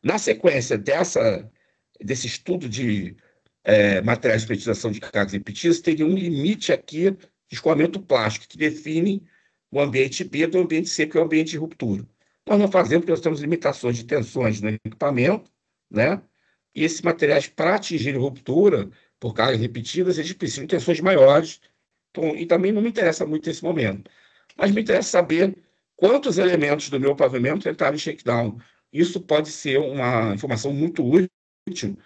Na sequência desse estudo de materiais de petilização de cargas repetidas, teria um limite aqui de escoamento plástico, que define o ambiente B do ambiente C, que é o ambiente de ruptura. Nós não fazemos porque nós temos limitações de tensões no equipamento, né? E esses materiais, para atingir ruptura por cargas repetidas, eles precisam de tensões maiores. Então, e também não me interessa muito nesse momento. Mas me interessa saber quantos elementos do meu pavimento entraram em shakedown. Isso pode ser uma informação muito útil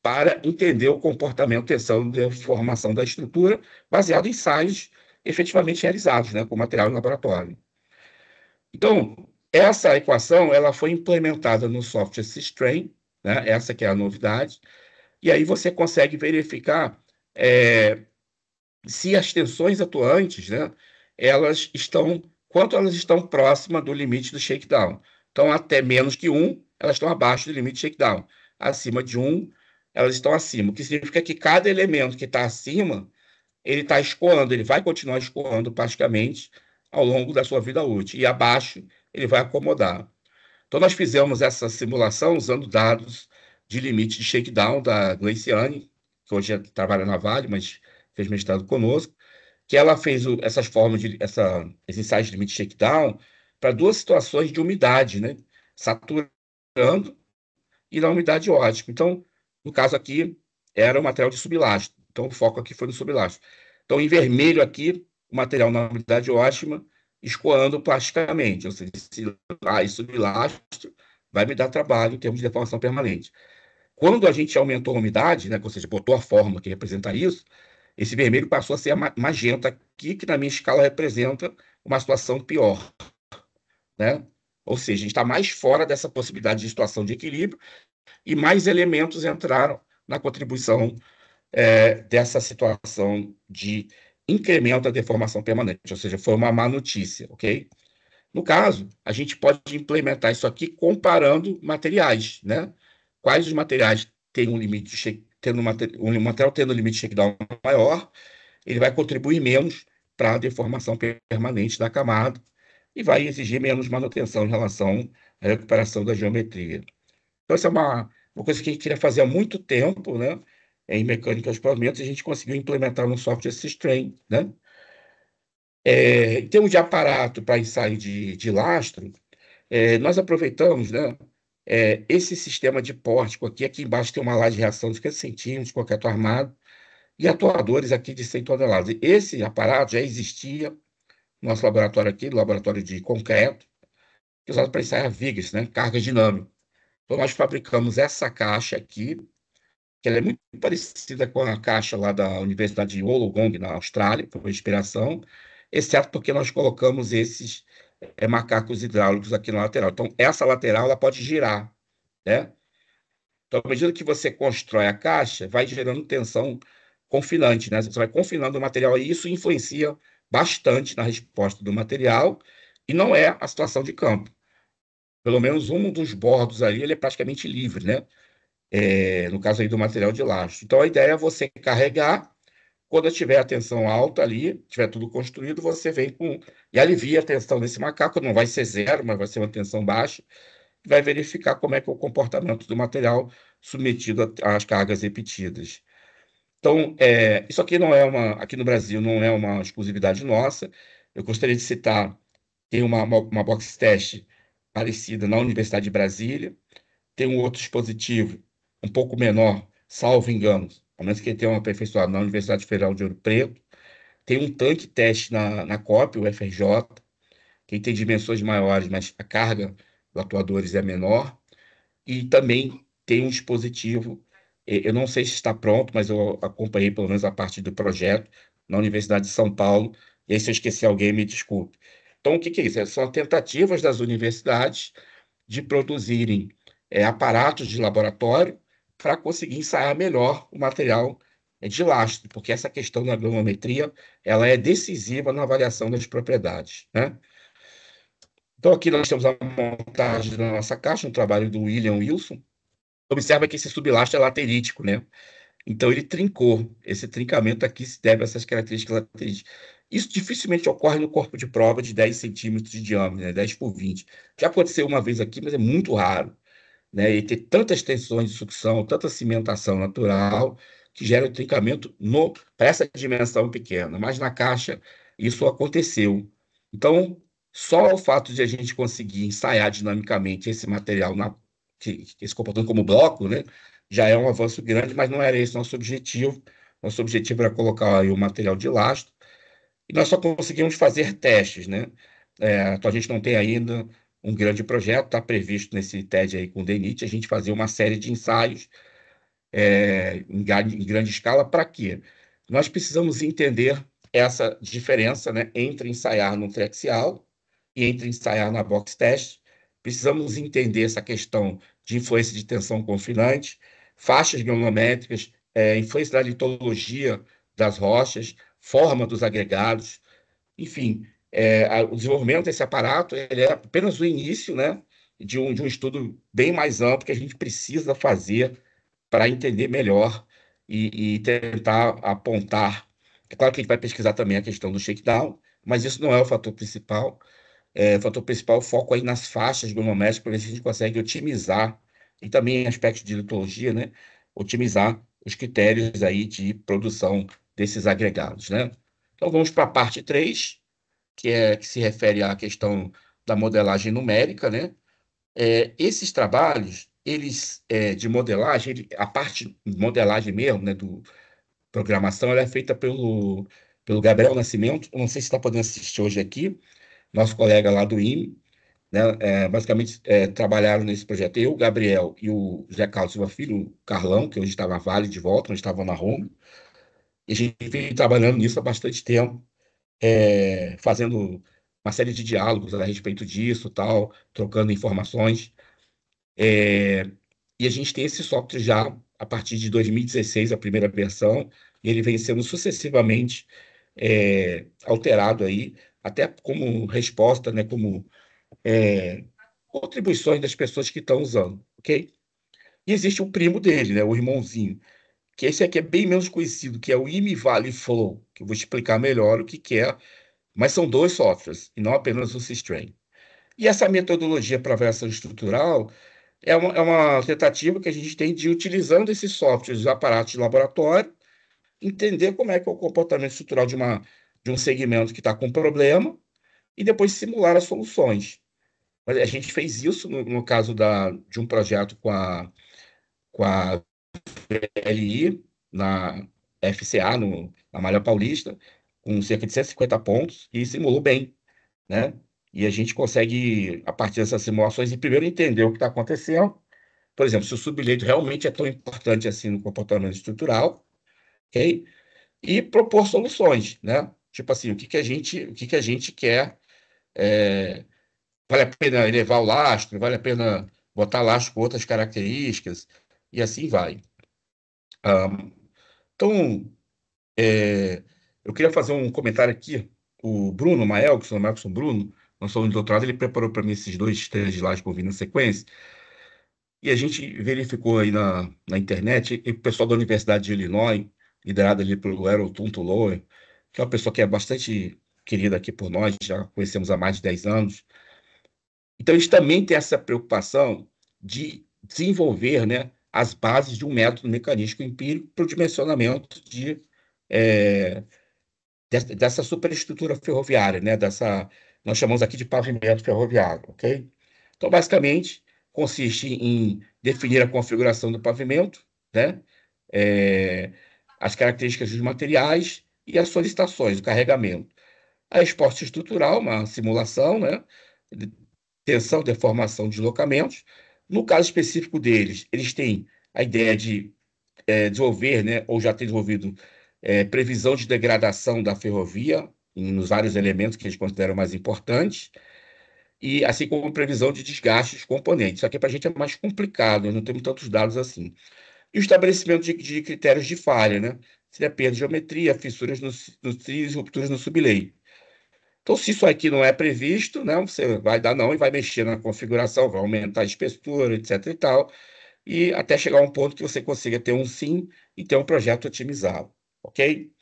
para entender o comportamento, tensão e deformação da estrutura, baseado em ensaios efetivamente realizados, né, com material em laboratório. Então, essa equação ela foi implementada no software Systrain, né, essa que é a novidade, e aí você consegue verificar se as tensões atuantes, né, quanto elas estão próximas do limite do shakedown. Então, até menos que 1, elas estão abaixo do limite de shakedown. Acima de 1, elas estão acima. O que significa que cada elemento que está acima, ele está escoando, ele vai continuar escoando plasticamente ao longo da sua vida útil. E abaixo, ele vai acomodar. Então, nós fizemos essa simulação usando dados de limite de shakedown da Gleiciane, que hoje trabalha na Vale, mas fez mestrado conosco, que ela fez essas formas esses ensaios de limite de shakedown para duas situações de umidade, né? Saturando e na umidade ótica. Então, no caso aqui, era o material de sublastro. Então, o foco aqui foi no sublastro. Então, em vermelho aqui, o material na umidade ótima, escoando plasticamente. Ou seja, esse sublastro vai me dar trabalho em termos de deformação permanente. Quando a gente aumentou a umidade, né, ou seja, botou a fórmula que representa isso, esse vermelho passou a ser magenta aqui, que na minha escala representa uma situação pior, né? Ou seja, a gente está mais fora dessa possibilidade de situação de equilíbrio e mais elementos entraram na contribuição dessa situação de incremento da deformação permanente, ou seja, foi uma má notícia, ok? No caso, a gente pode implementar isso aqui comparando materiais, né? Quais os materiais têm um limite de tendo um material tendo um limite de shakedown maior, ele vai contribuir menos para a deformação permanente da camada e vai exigir menos manutenção em relação à recuperação da geometria. Então, essa é uma coisa que a gente queria fazer há muito tempo, né? Em mecânica de pavimentos, e a gente conseguiu implementar no software Systrem, né? Em termos de aparato para ensaio de lastro, nós aproveitamos, né, esse sistema de pórtico aqui. Aqui embaixo tem uma laje de reação de 50 centímetros, concreto armado, e atuadores aqui de 100 toneladas. Esse aparato já existia no nosso laboratório aqui, no laboratório de concreto, que é usado para ensaiar vigas, né, carga dinâmica. Então, nós fabricamos essa caixa aqui, que ela é muito parecida com a caixa lá da Universidade de Wollongong, na Austrália, que foi a inspiração, exceto porque nós colocamos esses macacos hidráulicos aqui na lateral. Então, essa lateral ela pode girar, né? Então, à medida que você constrói a caixa, vai gerando tensão confinante, né? Você vai confinando o material e isso influencia bastante na resposta do material e não é a situação de campo. Pelo menos um dos bordos ali, ele é praticamente livre, né? No caso aí do material de lastro. Então, a ideia é você carregar, quando tiver a tensão alta ali, tiver tudo construído, você vem com e alivia a tensão desse macaco, não vai ser zero, mas vai ser uma tensão baixa, vai verificar como é que é o comportamento do material submetido às cargas repetidas. Então, isso aqui não é aqui no Brasil não é uma exclusividade nossa. Eu gostaria de citar, tem uma box test parecida na Universidade de Brasília, tem um outro dispositivo um pouco menor, salvo engano, a menos que ele tenha um aperfeiçoado na Universidade Federal de Ouro Preto. Tem um tanque teste na COP, o FRJ, que tem dimensões maiores, mas a carga dos atuadores é menor. E também tem um dispositivo, eu não sei se está pronto, mas eu acompanhei pelo menos a parte do projeto na Universidade de São Paulo, e aí se eu esqueci alguém, me desculpe. Então, o que que é isso? São tentativas das universidades de produzirem aparatos de laboratório para conseguir ensaiar melhor o material de lastro, porque essa questão da granulometria ela é decisiva na avaliação das propriedades, né? Então, aqui nós temos a montagem da nossa caixa, um trabalho do William Wilson. Observa que esse sublastro é laterítico, né? Então, ele trincou. Esse trincamento aqui se deve a essas características lateríticas. Isso dificilmente ocorre no corpo de prova de 10 centímetros de diâmetro, né? 10 por 20. Já aconteceu uma vez aqui, mas é muito raro, né? E ter tantas tensões de sucção, tanta cimentação natural, que gera o trincamento para essa dimensão pequena. Mas na caixa, isso aconteceu. Então, só o fato de a gente conseguir ensaiar dinamicamente esse material que se comportando como bloco, né, já é um avanço grande, mas não era esse nosso objetivo. Nosso objetivo era colocar aí o material de lastro, e nós só conseguimos fazer testes, né? Então a gente não tem ainda um grande projeto, está previsto nesse TED aí com o DENIT, a gente fazer uma série de ensaios em grande escala. Para quê? Nós precisamos entender essa diferença, né, entre ensaiar no triaxial e entre ensaiar na box test. Precisamos entender essa questão de influência de tensão confinante, faixas granulométricas, influência da litologia das rochas, forma dos agregados, enfim, o desenvolvimento desse aparato ele é apenas o início, né, de um estudo bem mais amplo que a gente precisa fazer para entender melhor e tentar apontar. É claro que a gente vai pesquisar também a questão do shakedown, mas isso não é o fator principal. O fator principal é o foco aí nas faixas granulométricas para ver se a gente consegue otimizar, e também em aspectos de litologia, né, otimizar os critérios aí de produção desses agregados, né? Então vamos para a parte 3, que se refere à questão da modelagem numérica, né? Esses trabalhos, eles de modelagem, a parte de modelagem mesmo, né, do programação, ela é feita pelo Gabriel Nascimento. Eu não sei se está podendo assistir hoje aqui, nosso colega lá do IME, né? Basicamente, trabalharam nesse projeto eu, o Gabriel e o José Carlos Silva Filho, o Carlão, que hoje está na Vale de volta, onde estava na Home, e a gente vem trabalhando nisso há bastante tempo, fazendo uma série de diálogos a respeito disso, tal, trocando informações. É, e a gente tem esse software já a partir de 2016, a primeira versão, e ele vem sendo sucessivamente alterado aí até como resposta, né, como é, contribuições das pessoas que estão usando, ok? E existe o primo dele, né, o irmãozinho, que esse aqui é bem menos conhecido, que é o IMValley Flow, que eu vou explicar melhor o que que é, mas são dois softwares, e não apenas o Systrain. E essa metodologia para avaliação estrutural é uma tentativa que a gente tem de, utilizando esses softwares, os aparatos de laboratório, entender como é que é o comportamento estrutural de um segmento que está com problema e depois simular as soluções. Mas a gente fez isso no caso de um projeto com a LI, na FCA, na Malha Paulista, com cerca de 150 pontos, e simulou bem, né? E a gente consegue, a partir dessas simulações, primeiro entender o que está acontecendo. Por exemplo, se o subleito realmente é tão importante assim no comportamento estrutural, ok? E propor soluções, né? Tipo assim, o que que a gente quer, é, vale a pena elevar o lastro, vale a pena botar lastro com outras características, e assim vai. Então, eu queria fazer um comentário aqui. O Bruno Maelson, o Marcos Bruno, nosso aluno de doutorado, ele preparou para mim esses dois, três slides por vir na sequência, e a gente verificou aí na internet, e o pessoal da Universidade de Illinois, liderado ali pelo Harold Tuntuloe, que é uma pessoa que é bastante querida aqui por nós, já conhecemos há mais de 10 anos. Então, eles também têm essa preocupação de desenvolver, né, as bases de um método mecanístico empírico para o dimensionamento é, dessa superestrutura ferroviária, né, nós chamamos aqui de pavimento ferroviário, ok? Então, basicamente, consiste em definir a configuração do pavimento, né, é, as características dos materiais e as solicitações, o carregamento. A resposta estrutural, uma simulação, né, tensão, deformação, deslocamentos. No caso específico deles, eles têm a ideia de desenvolver, né, ou já ter desenvolvido previsão de degradação da ferrovia nos vários elementos que eles consideram mais importantes, e assim como previsão de desgaste dos componentes. Isso aqui para a gente é mais complicado, nós não temos tantos dados assim. E o estabelecimento de critérios de falha, né? Seria perda de geometria, fissuras nos trilhos, rupturas no subleito. Então, se isso aqui não é previsto, né, você vai dar não e vai mexer na configuração, vai aumentar a espessura, etc e tal, e até chegar a um ponto que você consiga ter um sim e ter um projeto otimizado, ok?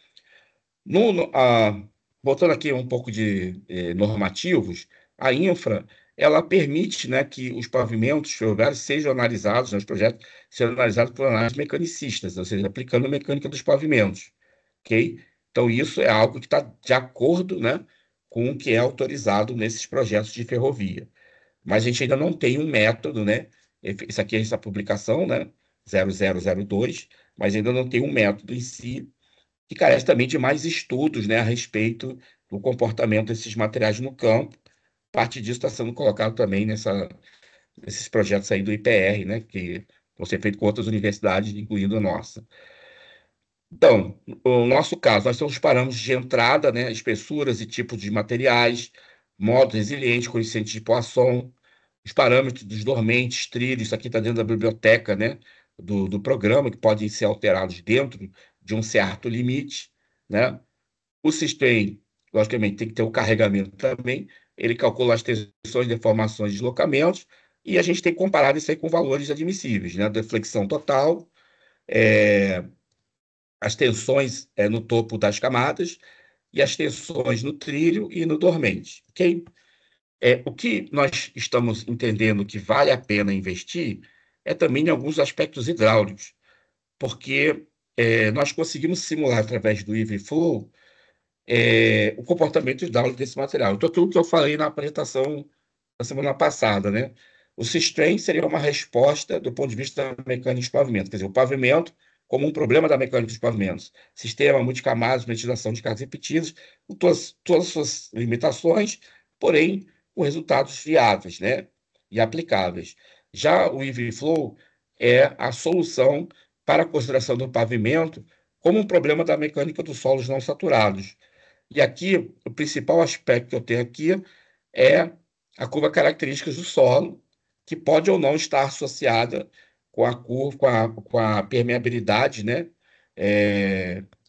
No, no- a- Voltando aqui um pouco de normativos, a infra, ela permite, né, que os pavimentos ferroviários sejam analisados, né, os projetos sejam analisados por análises mecanicistas, ou seja, aplicando a mecânica dos pavimentos, ok? Então, isso é algo que está de acordo, né, com o que é autorizado nesses projetos de ferrovia. Mas a gente ainda não tem um método, né? Isso aqui é essa publicação, né? 0002, mas ainda não tem um método em si, que carece também de mais estudos, né, a respeito do comportamento desses materiais no campo. Parte disso está sendo colocado também nesses projetos aí do IPR, né, que vão ser feitos com outras universidades, incluindo a nossa. Então, no nosso caso, nós temos parâmetros de entrada, né, espessuras e tipos de materiais, modo resiliente, coeficiente de Poisson, os parâmetros dos dormentes, trilhos, isso aqui está dentro da biblioteca, né, do programa, que podem ser alterados dentro de um certo limite, né? O sistema, logicamente, tem que ter o carregamento também, ele calcula as tensões, deformações, deslocamentos, e a gente tem que comparar isso aí com valores admissíveis, né? Deflexão total, as tensões no topo das camadas e as tensões no trilho e no dormente, ok? O que nós estamos entendendo que vale a pena investir é também em alguns aspectos hidráulicos, porque nós conseguimos simular através do EasyFlow o comportamento hidráulico desse material. Então, tudo que eu falei na apresentação da semana passada, né? O Systrain seria uma resposta do ponto de vista da mecânica de pavimento, quer dizer, o pavimento como um problema da mecânica dos pavimentos. Sistema multicamadas, ventilação de cargas repetidas, com todas as suas limitações, porém, com resultados viáveis, né? E aplicáveis. Já o EasyFlow é a solução para a consideração do pavimento como um problema da mecânica dos solos não saturados. E aqui, o principal aspecto que eu tenho aqui é a curva características do solo, que pode ou não estar associada com a curva, com a permeabilidade, né,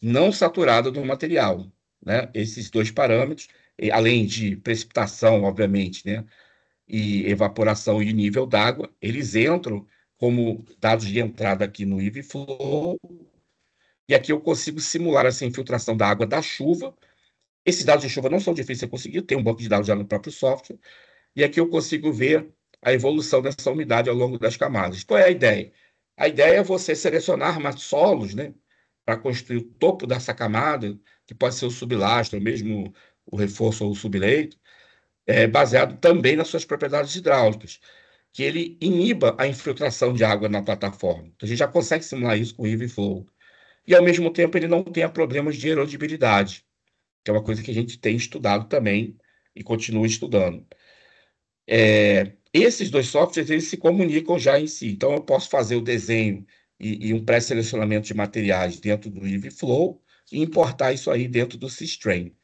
não saturada do material, né? Esses dois parâmetros, além de precipitação, obviamente, né, e evaporação e nível d'água, eles entram como dados de entrada aqui no EasyFlow, e aqui eu consigo simular essa infiltração da água da chuva. Esses dados de chuva não são difíceis de conseguir, tem um banco de dados já no próprio software, e aqui eu consigo ver a evolução dessa umidade ao longo das camadas. Qual é a ideia? A ideia é você selecionar mais solos, né, para construir o topo dessa camada, que pode ser o sublastro, ou mesmo o reforço ou o subleito, baseado também nas suas propriedades hidráulicas, que ele iniba a infiltração de água na plataforma. Então, a gente já consegue simular isso com o EasyFlow. E, ao mesmo tempo, ele não tenha problemas de erodibilidade, que é uma coisa que a gente tem estudado também e continua estudando. Esses dois softwares eles se comunicam já em si. Então, eu posso fazer o desenho e um pré-selecionamento de materiais dentro do EasyFlow e importar isso aí dentro do Systrain.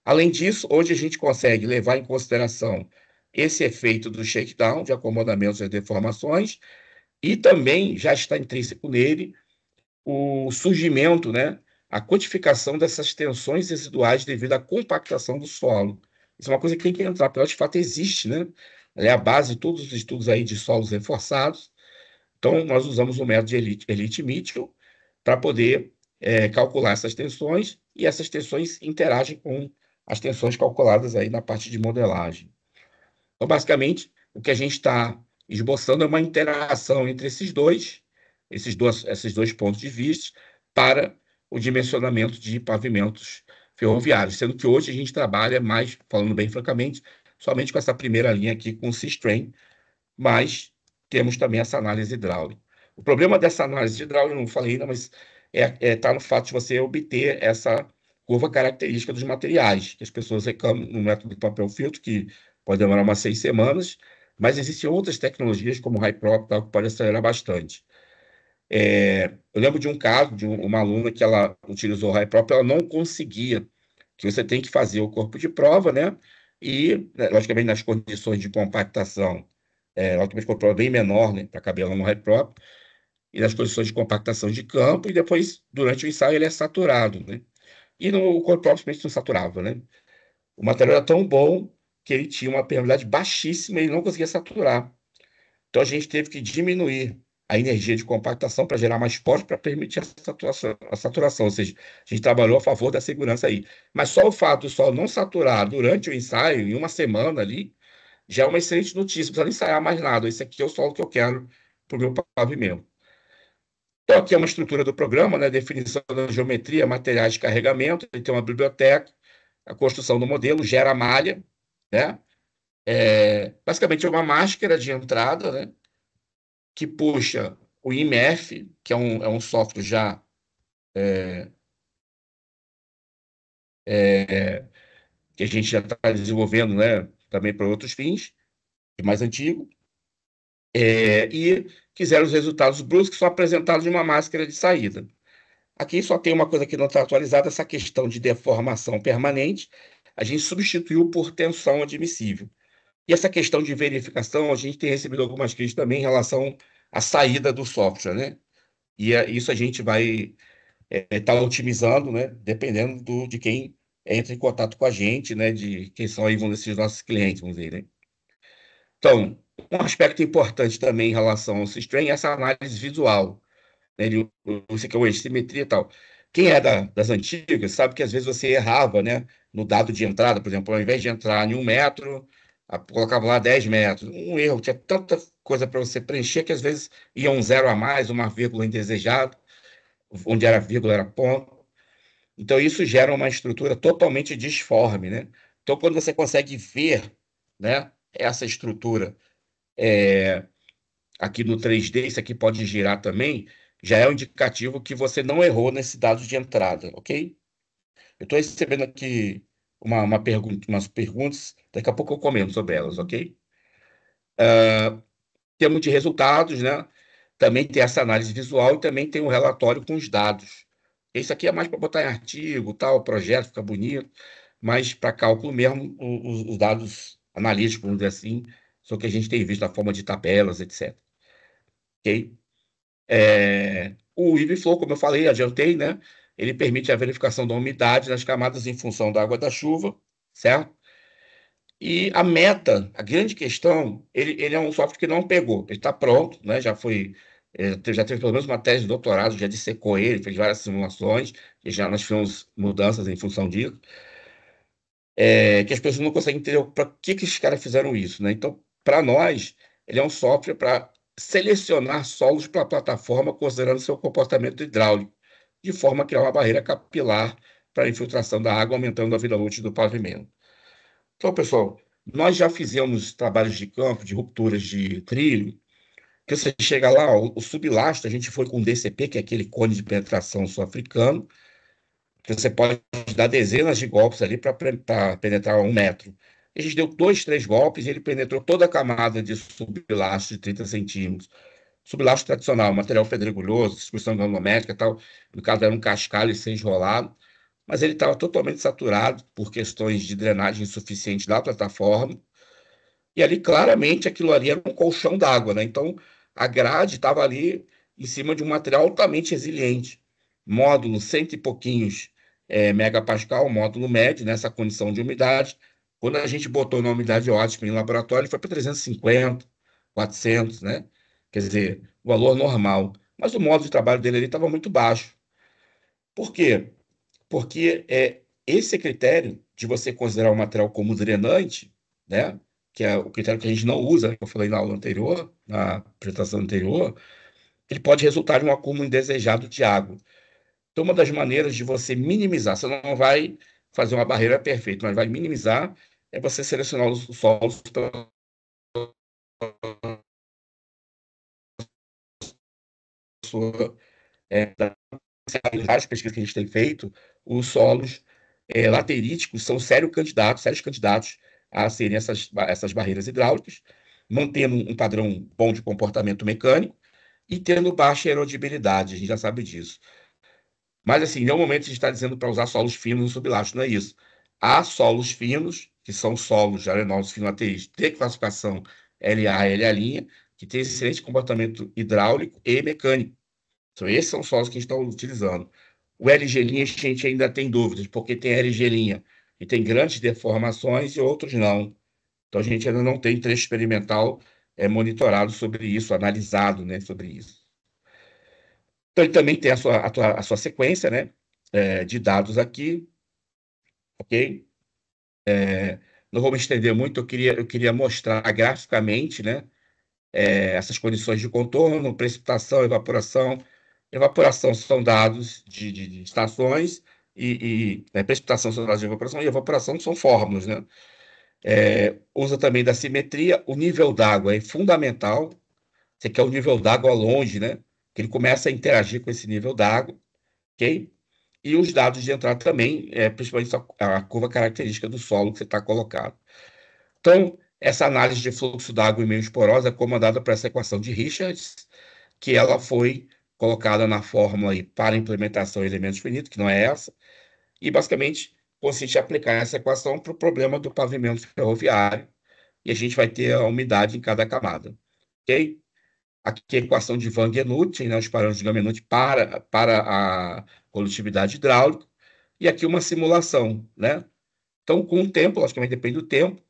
Além disso, hoje a gente consegue levar em consideração esse efeito do shakedown, de acomodamentos e deformações, e também já está intrínseco nele o surgimento, né, a quantificação dessas tensões residuais devido à compactação do solo. Isso é uma coisa que tem que entrar, porque ela de fato existe, né? Ela é a base de todos os estudos aí de solos reforçados. Então, nós usamos o método de Elite Mitchell para poder calcular essas tensões, e essas tensões interagem com as tensões calculadas aí na parte de modelagem. Então, basicamente, o que a gente está esboçando é uma interação entre esses dois pontos de vista para o dimensionamento de pavimentos ferroviários, sendo que hoje a gente trabalha mais, falando bem francamente, somente com essa primeira linha aqui com o Systrain, mas temos também essa análise hidráulica. O problema dessa análise hidráulica, não falei ainda, mas está no fato de você obter essa curva característica dos materiais, que as pessoas reclamam no método de papel filtro, que pode demorar umas 6 semanas, mas existem outras tecnologias, como o HiProp, que pode acelerar bastante. Eu lembro de um caso de uma aluna que ela utilizou o HiProp, ela não conseguia, que você tem que fazer o corpo de prova, né? E, né, logicamente, nas condições de compactação, logicamente, o corpo de prova é bem menor, né, para caber lá no HiProp, e nas condições de compactação de campo, e depois, durante o ensaio, ele é saturado, né? E no corpo de prova, simplesmente não saturava, né? O material era tão bom que ele tinha uma permeabilidade baixíssima e ele não conseguia saturar. Então a gente teve que diminuir a energia de compactação para gerar mais pós para permitir a saturação. Ou seja, a gente trabalhou a favor da segurança aí. Mas só o fato do solo não saturar durante o ensaio, em uma semana ali, já é uma excelente notícia. Não precisa nem ensaiar mais nada. Esse aqui é o solo que eu quero para o meu pavimento. Então, aqui é uma estrutura do programa, né? Definição da geometria, materiais de carregamento, ele tem uma biblioteca, a construção do modelo, gera malha, né? Basicamente é uma máscara de entrada, né? Que puxa o IMF, que é um software já que a gente já está desenvolvendo, né? Também para outros fins, mais antigo, e quiseram os resultados brutos que são apresentados em uma máscara de saída. Aqui só tem uma coisa que não está atualizada, essa questão de deformação permanente, a gente substituiu por tensão admissível. E essa questão de verificação, a gente tem recebido algumas críticas também em relação à saída do software, né? E isso a gente vai estar otimizando, né? Dependendo de quem entra em contato com a gente, né? De quem são aí, vamos dizer, os nossos clientes, vamos dizer, né? Então, um aspecto importante também em relação ao Systrain é essa análise visual, né? Você quer hoje, simetria e tal. Quem é das antigas sabe que às vezes você errava, né? No dado de entrada, por exemplo, ao invés de entrar em 1 metro, colocava lá 10 metros. Um erro, tinha tanta coisa para você preencher que às vezes ia um zero a mais, uma vírgula indesejada, onde era vírgula era ponto. Então, isso gera uma estrutura totalmente disforme, né? Então, quando você consegue ver, né, essa estrutura aqui no 3D, isso aqui pode girar também, já é um indicativo que você não errou nesse dado de entrada, ok? Eu estou recebendo aqui umas perguntas, daqui a pouco eu comento sobre elas, ok? Temos de resultados, né? Também tem essa análise visual e também tem um relatório com os dados. Isso aqui é mais para botar em artigo, tal, projeto, fica bonito, mas para cálculo mesmo, os dados analíticos, vamos dizer assim, são o que a gente tem visto na forma de tabelas, etc. Ok? O EasyFlow, como eu falei, adiantei, né? Ele permite a verificação da umidade nas camadas em função da água da chuva, certo? E a meta, a grande questão, ele é um software que não pegou. Ele está pronto, né? Já foi, já teve pelo menos uma tese de doutorado, já dissecou ele, fez várias simulações, e já nós fizemos mudanças em função disso, que as pessoas não conseguem entender para que esses caras fizeram isso, né? Então, para nós, ele é um software para selecionar solos para a plataforma considerando seu comportamento hidráulico, de forma a criar uma barreira capilar para a infiltração da água, aumentando a vida útil do pavimento. Então, pessoal, nós já fizemos trabalhos de campo, de rupturas de trilho, que você chega lá, ó, o sublastro, a gente foi com DCP, que é aquele cone de penetração sul-africano, que você pode dar dezenas de golpes ali para penetrar 1 metro. A gente deu 2, 3 golpes e ele penetrou toda a camada de sublastro de 30 centímetros. Sublastro tradicional, material pedregulhoso, distribuição granulométrica e tal. No caso, era um cascalho sem enrolado, mas ele estava totalmente saturado por questões de drenagem insuficiente da plataforma. E ali, claramente, aquilo ali era um colchão d'água, né? Então, a grade estava ali em cima de um material altamente resiliente. Módulo cento e pouquinhos megapascal, módulo médio, nessa condição de umidade. Quando a gente botou na umidade ótima em laboratório, ele foi para 350, 400, né? Quer dizer, o valor normal. Mas o modo de trabalho dele ali estava muito baixo. Por quê? Porque esse critério de você considerar o material como drenante, né, que é o critério que a gente não usa, que eu falei na aula anterior, na apresentação anterior, ele pode resultar em um acúmulo indesejado de água. Então, uma das maneiras de você minimizar, você não vai fazer uma barreira perfeita, mas vai minimizar, é você selecionar os solos pela sua, das pesquisas que a gente tem feito, os solos lateríticos são sérios candidatos a serem essas barreiras hidráulicas, mantendo um padrão bom de comportamento mecânico e tendo baixa erodibilidade, a gente já sabe disso. Mas, assim, em nenhum momento a gente está dizendo para usar solos finos no sublastro, não é isso. Há solos finos, que são solos arenosos fino-laterídeos de classificação LA e LA', que tem excelente comportamento hidráulico e mecânico. Então, esses são os solos que a gente está utilizando. O LG' a gente ainda tem dúvidas, porque tem LG' e tem grandes deformações e outros não. Então, a gente ainda não tem trecho experimental monitorado sobre isso, analisado, né, sobre isso. Então, ele também tem a sua sequência, né, de dados aqui, ok? Não vou me estender muito, eu queria mostrar graficamente, né, essas condições de contorno, precipitação, evaporação. Evaporação são dados de estações precipitação são dados de evaporação e evaporação são fórmulas, né? Usa também da simetria. O nível d'água é fundamental. Você quer o nível d'água longe, né? Que ele começa a interagir com esse nível d'água, ok? E os dados de entrada também, principalmente a curva característica do solo que você está colocado. Então, essa análise de fluxo d'água em meios porosos é comandada por essa equação de Richards, que ela foi colocada na fórmula aí para implementação de elementos finitos, que não é essa, e basicamente consiste em aplicar essa equação para o problema do pavimento ferroviário, e a gente vai ter a umidade em cada camada. Ok? Aqui a equação de Wangen-Newton, né, os parâmetros de Wangen-Newton para a condutividade hidráulica, e aqui uma simulação, né? Então, com o tempo, logicamente depende do tempo,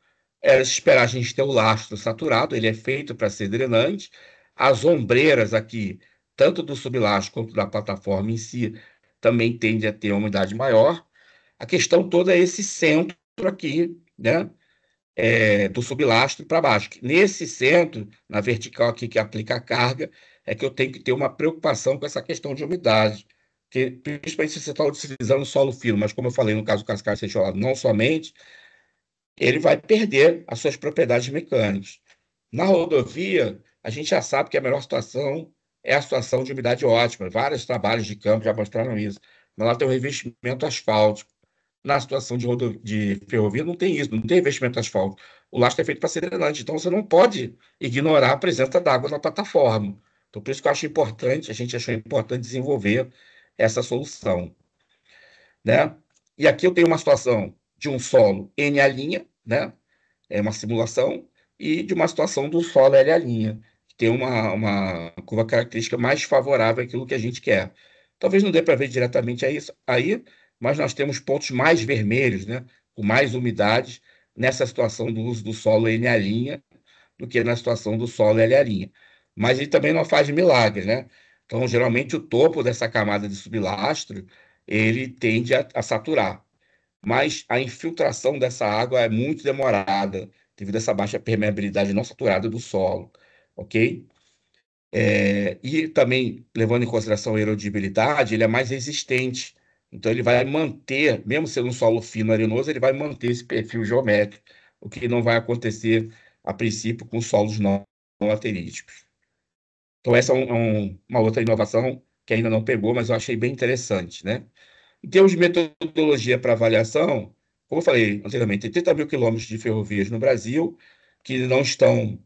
se esperar a gente ter o lastro saturado, ele é feito para ser drenante. As ombreiras aqui, tanto do sublastro quanto da plataforma em si, também tende a ter uma umidade maior. A questão toda é esse centro aqui, né, do sublastro para baixo. Nesse centro, na vertical aqui que aplica a carga, é que eu tenho que ter uma preocupação com essa questão de umidade. Porque, principalmente se você está utilizando solo fino, mas como eu falei no caso do cascalho seixolado, não somente, ele vai perder as suas propriedades mecânicas. Na rodovia, a gente já sabe que a melhor situação é a situação de umidade ótima. Vários trabalhos de campo já mostraram isso. Mas lá tem o revestimento asfáltico. Na situação de ferrovia, não tem isso, não tem revestimento asfáltico. O lastro é feito para ser drenante, então você não pode ignorar a presença d'água na plataforma. Então, por isso que eu acho importante, a gente achou importante desenvolver essa solução, né? E aqui eu tenho uma situação de um solo N', né? É uma simulação, e de uma situação do solo L', que tem uma curva característica mais favorável àquilo que a gente quer. Talvez não dê para ver diretamente isso aí, mas nós temos pontos mais vermelhos, né? Com mais umidade, nessa situação do uso do solo N' do que na situação do solo L'. Mas ele também não faz milagre, né? Então, geralmente, o topo dessa camada de sublastro, ele tende a saturar. Mas a infiltração dessa água é muito demorada, devido a essa baixa permeabilidade não saturada do solo, ok? E também, levando em consideração a erodibilidade, ele é mais resistente. Então, ele vai manter, mesmo sendo um solo fino arenoso, ele vai manter esse perfil geométrico, o que não vai acontecer, a princípio, com solos não lateríticos. Então, essa é uma outra inovação que ainda não pegou, mas eu achei bem interessante, né? Em termos de metodologia para avaliação, como eu falei anteriormente, tem 30 mil quilômetros de ferrovias no Brasil, que não estão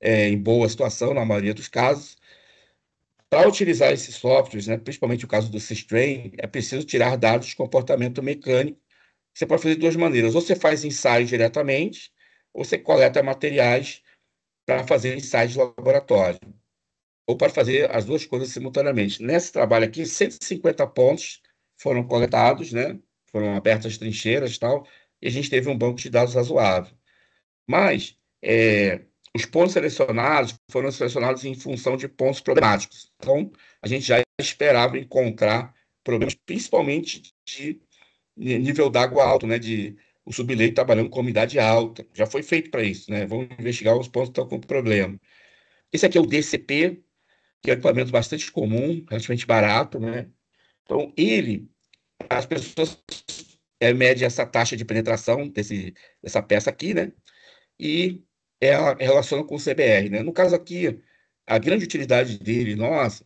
em boa situação, na maioria dos casos. Para utilizar esses softwares, né, principalmente o caso do Systrain, é preciso tirar dados de comportamento mecânico. Você pode fazer de duas maneiras: ou você faz ensaios diretamente, ou você coleta materiais para fazer ensaios de laboratório. Ou para fazer as duas coisas simultaneamente. Nesse trabalho aqui, 150 pontos foram coletados, né? Foram abertas trincheiras e tal, e a gente teve um banco de dados razoável. Mas os pontos selecionados foram selecionados em função de pontos problemáticos. Então, a gente já esperava encontrar problemas, principalmente de nível d'água alto, né? De o subleito trabalhando com umidade alta. Já foi feito para isso, né? Vamos investigar os pontos que estão com problema. Esse aqui é o DCP, que é um equipamento bastante comum, relativamente barato, né? Então, as pessoas medem essa taxa de penetração dessa peça aqui, né? E ela relaciona com o CBR, né? No caso aqui, a grande utilidade dele, nossa,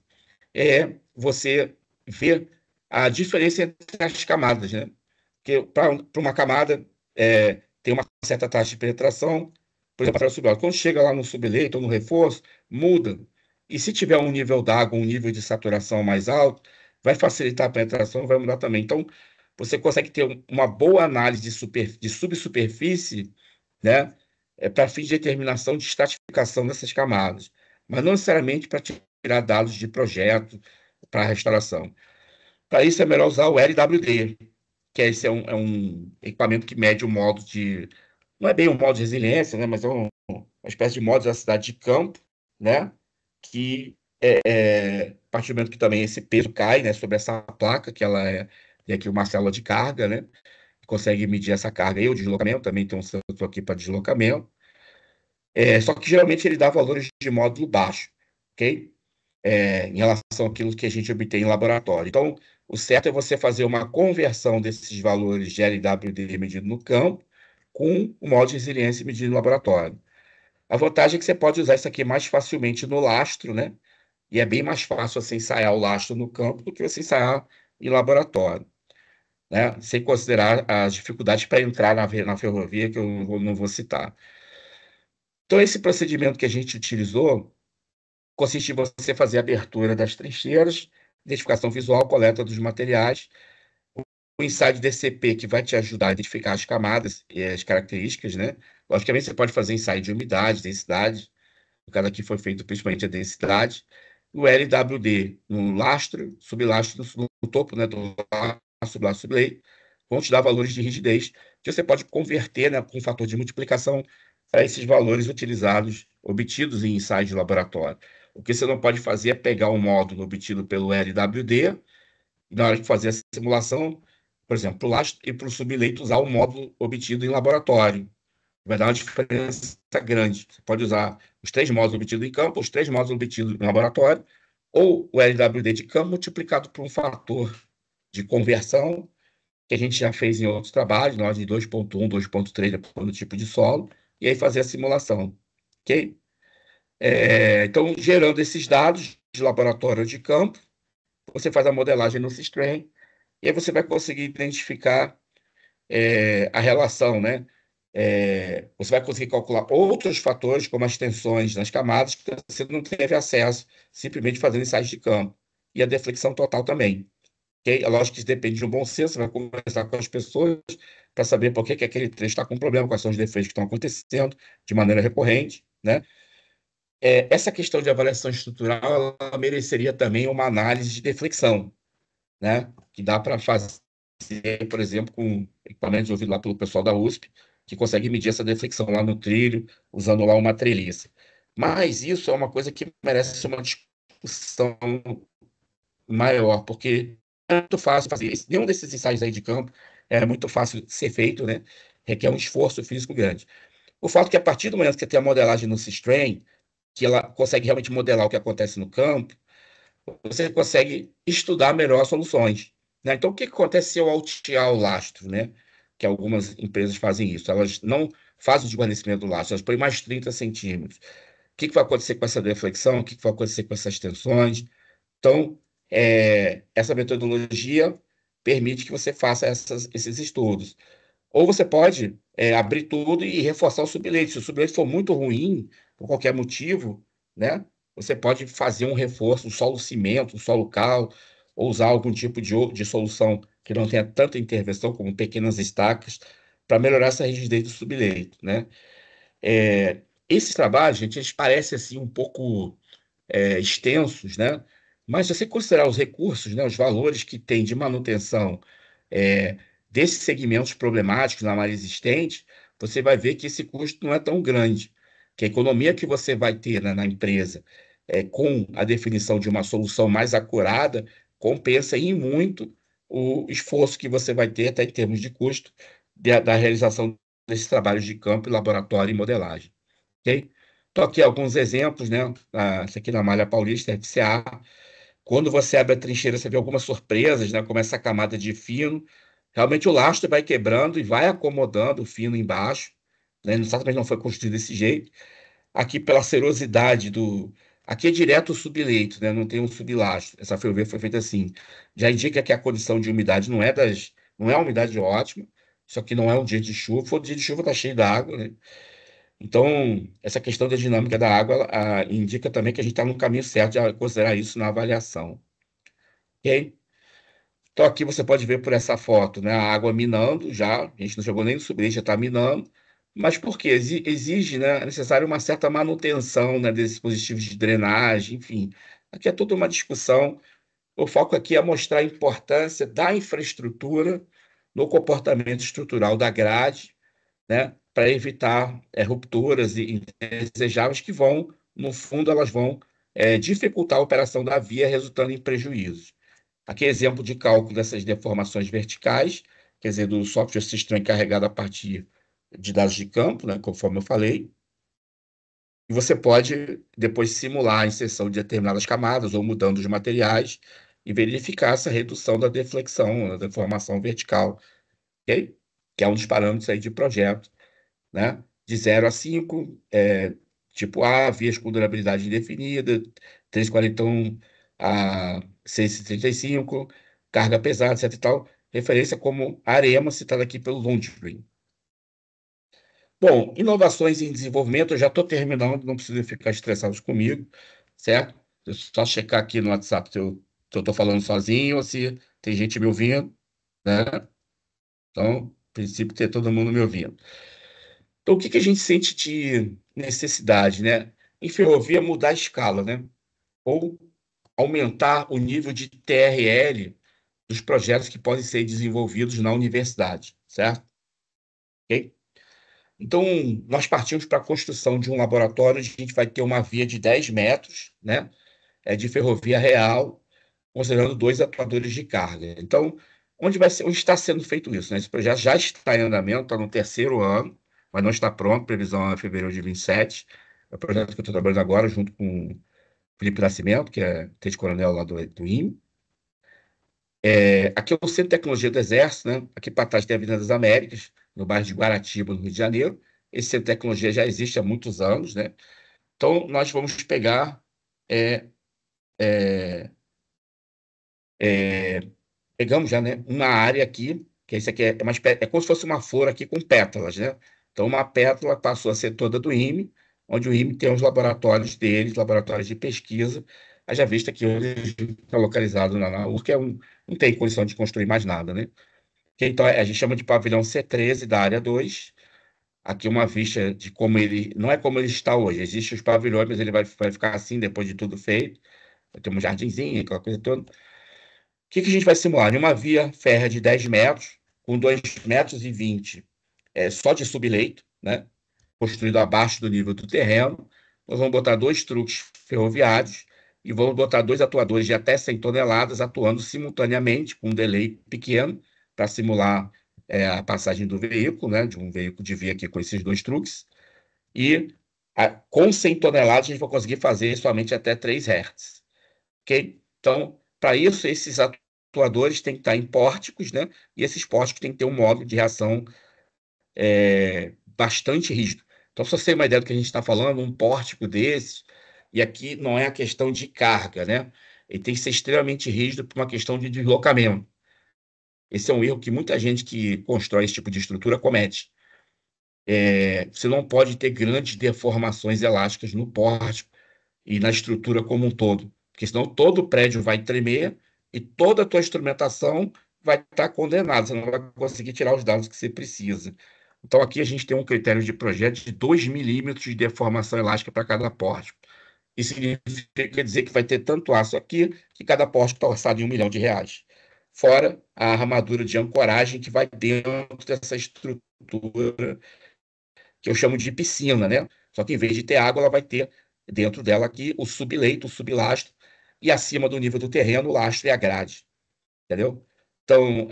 é você ver a diferença entre as camadas, né? Porque para uma camada tem uma certa taxa de penetração, por exemplo, para o subleito. Quando chega lá no subleito ou no reforço, muda. E se tiver um nível d'água, um nível de saturação mais alto, vai facilitar a penetração, vai mudar também. Então, você consegue ter uma boa análise de subsuperfície, né? Para fins de determinação de estratificação dessas camadas, mas não necessariamente para tirar dados de projeto para restauração. Para isso é melhor usar o LWD, que esse é um equipamento que mede o modo de. Não é bem um modo de resiliência, né, mas é uma espécie de modo da cidade de campo, né, que a partir do momento que também esse peso cai, né, sobre essa placa, que ela tem aqui uma célula de carga, né, consegue medir essa carga e o deslocamento, também tem um sensor aqui para deslocamento. Só que geralmente ele dá valores de módulo baixo, ok? Em relação àquilo que a gente obtém em laboratório. Então, o certo é você fazer uma conversão desses valores de LWD medido no campo com o modo de resiliência medido no laboratório. A vantagem é que você pode usar isso aqui mais facilmente no lastro, né? E é bem mais fácil você ensaiar o lastro no campo do que você ensaiar em laboratório, né? Sem considerar as dificuldades para entrar na ferrovia, que eu não vou citar. Então, esse procedimento que a gente utilizou consiste em você fazer a abertura das trincheiras, identificação visual, coleta dos materiais, o ensaio de DCP, que vai te ajudar a identificar as camadas e as características, né? Logicamente, você pode fazer ensaio de umidade, densidade, o caso aqui foi feito principalmente a densidade, o LWD no lastro, sublastro, no topo, né, do lastro, sublastro, subleito, vão te dar valores de rigidez, que você pode converter, né, com um fator de multiplicação para esses valores utilizados, obtidos em ensaios de laboratório. O que você não pode fazer é pegar um módulo obtido pelo LWD e, na hora de fazer a simulação, por exemplo, para o lastro e para o subleito, usar o módulo obtido em laboratório. Vai dar uma diferença grande. Você pode usar os 3 módulos obtidos em campo, os 3 módulos obtidos em laboratório, ou o LWD de campo multiplicado por um fator de conversão, que a gente já fez em outros trabalhos, na ordem de 2.1, 2.3, dependendo do tipo de solo, e aí fazer a simulação. Ok? Então, gerando esses dados de laboratório de campo, você faz a modelagem no Systrain, e aí você vai conseguir identificar a relação, né? Você vai conseguir calcular outros fatores, como as tensões nas camadas, que você não teve acesso simplesmente fazendo ensaios de campo. E a deflexão total também. Okay? É lógico que isso depende de um bom senso, você vai conversar com as pessoas para saber por que aquele trecho está com problema, quais são os defeitos que estão acontecendo de maneira recorrente, né? Essa questão de avaliação estrutural, ela mereceria também uma análise de deflexão, né? Que dá para fazer, por exemplo, com equipamentos desenvolvidos lá pelo pessoal da USP, que consegue medir essa deflexão lá no trilho, usando lá uma treliça. Mas isso é uma coisa que merece uma discussão maior, porque é muito fácil fazer isso. Nenhum desses ensaios aí de campo é muito fácil de ser feito, né? Requer um esforço físico grande. O fato é que a partir do momento que tem a modelagem no Systrain, que ela consegue realmente modelar o que acontece no campo, você consegue estudar melhor soluções, né? Então, o que acontece se eu altear o lastro, né? Que algumas empresas fazem isso. Elas não fazem o desguarnecimento do lastro, elas põem mais 30 centímetros. O que vai acontecer com essa deflexão? O que vai acontecer com essas tensões? Então, essa metodologia permite que você faça esses estudos. Ou você pode abrir tudo e reforçar o subleito. Se o subleito for muito ruim, por qualquer motivo, né, você pode fazer um reforço, um solo cimento, um solo cal, ou usar algum tipo de solução que não tenha tanta intervenção, como pequenas estacas, para melhorar essa rigidez do subleito, né? Esses trabalhos, gente, eles parecem assim um pouco extensos, né? Mas se você considerar os recursos, né, os valores que tem de manutenção é, desses segmentos problemáticos na malha existente, você vai ver que esse custo não é tão grande, que a economia que você vai ter na empresa com a definição de uma solução mais acurada compensa em muito o esforço que você vai ter, até em termos de custo, da realização desses trabalhos de campo, laboratório e modelagem. Ok? Estou aqui alguns exemplos, né? Esse aqui na Malha Paulista, FCA. Quando você abre a trincheira, você vê algumas surpresas, né? Como essa camada de fino. Realmente o lastro vai quebrando e vai acomodando o fino embaixo, né? Exatamente não foi construído desse jeito. Aqui, pela serosidade do. Aqui é direto o subleito, né? Não tem um sublastro. Essa ferrovia foi feita assim. Já indica que a condição de umidade não é uma umidade ótima. Só que não é um dia de chuva. Se for dia de chuva, está cheio d'água, né? Então, essa questão da dinâmica da água indica também que a gente está no caminho certo de considerar isso na avaliação. Ok? Então, aqui você pode ver por essa foto, né? A água minando já, a gente não jogou nem no subleito, já está minando. Mas por quê? Exige, né, é necessário uma certa manutenção, né, desses dispositivos de drenagem, enfim. Aqui é toda uma discussão. O foco aqui é mostrar a importância da infraestrutura no comportamento estrutural da grade, né, para evitar rupturas indesejáveis que vão, no fundo, elas vão dificultar a operação da via, resultando em prejuízos. Aqui é exemplo de cálculo dessas deformações verticais, quer dizer, do software system encarregado a partir de dados de campo, né, conforme eu falei, e você pode depois simular a inserção de determinadas camadas ou mudando os materiais e verificar essa redução da deflexão, da deformação vertical, ok? Que é um dos parâmetros aí de projeto, né? De 0 a 5, tipo A, vias com durabilidade indefinida, 341 a 635, carga pesada, etc e tal, referência como AREMA, citada aqui pelo Lundgren. Bom, inovações em desenvolvimento, eu já estou terminando, não precisa ficar estressados comigo, certo? Deixa eu só checar aqui no WhatsApp se eu estou falando sozinho ou se tem gente me ouvindo, né? Então, no princípio, ter todo mundo me ouvindo. Então, o que que a gente sente de necessidade, né? Em ferrovia, mudar a escala, né? Ou aumentar o nível de TRL dos projetos que podem ser desenvolvidos na universidade, certo? Ok? Então, nós partimos para a construção de um laboratório onde a gente vai ter uma via de 10 metros, né? De ferrovia real, considerando dois atuadores de carga. Então, onde está sendo feito isso, né? Esse projeto já está em andamento, está no terceiro ano, mas não está pronto, previsão é fevereiro de 27. É o projeto que eu estou trabalhando agora, junto com o Felipe Nascimento, que é tenente-coronel lá do IME. Aqui é o Centro de Tecnologia do Exército, né? Aqui para trás tem a Avenida das Américas, no bairro de Guaratiba, no Rio de Janeiro. Esse Centro de Tecnologia já existe há muitos anos, né? Então, nós vamos pegar é, é, é, pegamos já, né, uma área aqui, que esse aqui é como se fosse uma flor aqui com pétalas, né? Então, uma pétala passou a ser toda do IME, onde o IME tem os laboratórios deles, laboratórios de pesquisa, haja vista que hoje está localizado na URC, não tem condição de construir mais nada, né? Então, a gente chama de pavilhão C13 da área 2. Aqui uma vista de como ele, não é como ele está hoje, existem os pavilhões, mas ele vai ficar assim depois de tudo feito, vai ter um jardinzinho, aquela coisa toda. Que a gente vai simular? Em uma via férrea de 10 metros, com 2,20 metros só de subleito, né? Construído abaixo do nível do terreno. Nós vamos botar 2 truques ferroviários e vamos botar 2 atuadores de até 100 toneladas atuando simultaneamente, com um delay pequeno, para simular a passagem do veículo, né? De um veículo de via aqui com esses 2 truques. E com 100 toneladas, a gente vai conseguir fazer somente até 3 Hz. Ok? Então, para isso, esses atuadores têm que estar em pórticos, né? E esses pórticos têm que ter um módulo de reação bastante rígido. Então, se você tem uma ideia do que a gente está falando, um pórtico desses, e aqui não é a questão de carga, né? Ele tem que ser extremamente rígido por uma questão de deslocamento. Esse é um erro que muita gente que constrói esse tipo de estrutura comete. Você não pode ter grandes deformações elásticas no pórtico e na estrutura como um todo, porque senão todo o prédio vai tremer e toda a tua instrumentação vai estar condenada, você não vai conseguir tirar os dados que você precisa. Então, aqui a gente tem um critério de projeto de 2 milímetros de deformação elástica para cada pórtico. Isso quer dizer que vai ter tanto aço aqui que cada pórtico está orçado em R$ 1 milhão. Fora a armadura de ancoragem que vai dentro dessa estrutura que eu chamo de piscina, né? Só que em vez de ter água, ela vai ter dentro dela aqui o subleito, o sublastro, e acima do nível do terreno, o lastro e a grade, entendeu? Então,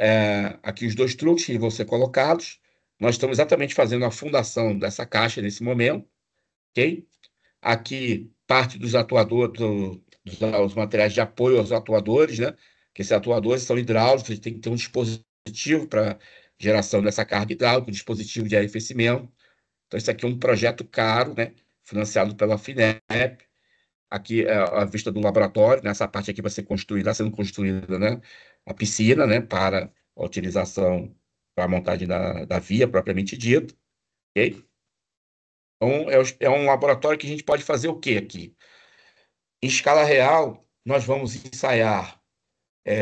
aqui os 2 truques que vão ser colocados. Nós estamos exatamente fazendo a fundação dessa caixa nesse momento, ok? Aqui, parte dos atuadores, dos materiais de apoio aos atuadores, né? Que esses atuadores são hidráulicos, a gente tem que ter um dispositivo para geração dessa carga hidráulica, um dispositivo de arrefecimento. Então, isso aqui é um projeto caro, né? Financiado pela FINEP. Aqui é a vista do laboratório, nessa parte aqui vai ser construída, está sendo construída, né? A piscina, né? Para a utilização, para a montagem da via propriamente dita, ok? Então, é um laboratório que a gente pode fazer o quê aqui? Em escala real, nós vamos ensaiar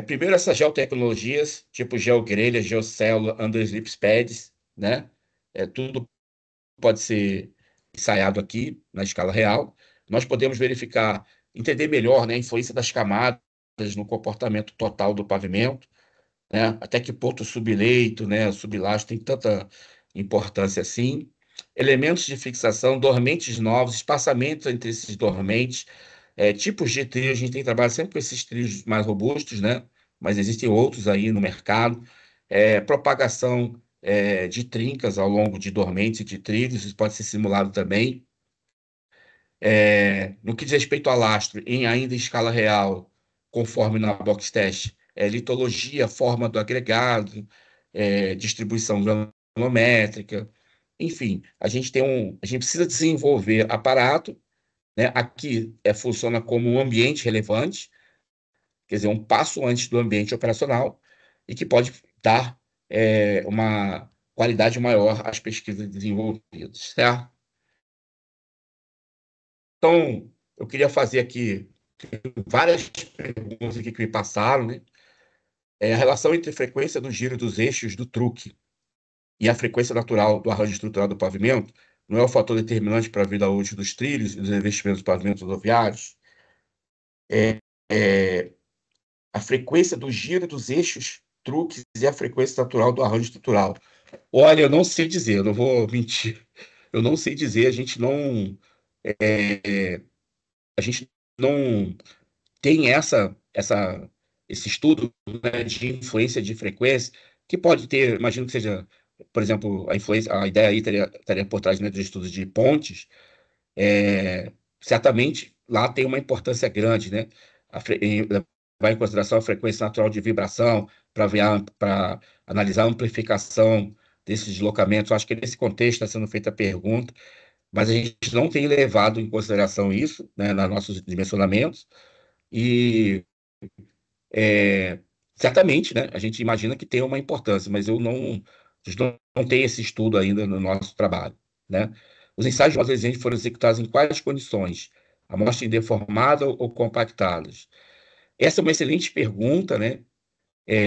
primeiro essas geotecnologias, tipo geogrelha, geocélula, underslip pads, né? Tudo pode ser ensaiado aqui na escala real. Nós podemos verificar, entender melhor, né, a influência das camadas no comportamento total do pavimento, né? Até que ponto o subleito, né, o sublastro tem tanta importância assim. Elementos de fixação, dormentes novos, espaçamentos entre esses dormentes, tipos de trilhos, a gente tem que trabalhar sempre com esses trilhos mais robustos, né? Mas existem outros aí no mercado. Propagação de trincas ao longo de dormentes e de trilhos, isso pode ser simulado também. No que diz respeito a lastro, ainda em escala real, conforme na box test, litologia, forma do agregado, distribuição granulométrica, enfim, a gente precisa desenvolver aparato, né? Aqui funciona como um ambiente relevante, quer dizer, um passo antes do ambiente operacional, e que pode dar uma qualidade maior às pesquisas desenvolvidas, certo? Então, eu queria fazer aqui várias perguntas aqui que me passaram, né? A relação entre a frequência do giro dos eixos do truque e a frequência natural do arranjo estrutural do pavimento não é o fator determinante para a vida útil dos trilhos e dos investimentos dos pavimentos rodoviários? É, é, a frequência do giro dos eixos, truques e a frequência natural do arranjo estrutural. Olha, eu não sei dizer, eu não vou mentir. Eu não sei dizer, a gente não tem esse estudo, né, de influência de frequência, que pode ter, imagino que seja, por exemplo, a ideia aí estaria por trás, né, dos estudos de pontes. Certamente lá tem uma importância grande, né? Levar em consideração a frequência natural de vibração para analisar a amplificação desses deslocamentos. Eu acho que nesse contexto está sendo feita a pergunta, mas a gente não tem levado em consideração isso, né, nos nossos dimensionamentos. E certamente, né, a gente imagina que tem uma importância, mas a gente não tem esse estudo ainda no nosso trabalho, né? Os ensaios de modo exigente foram executados em quais condições? Amostra deformada ou compactadas? Essa é uma excelente pergunta, né?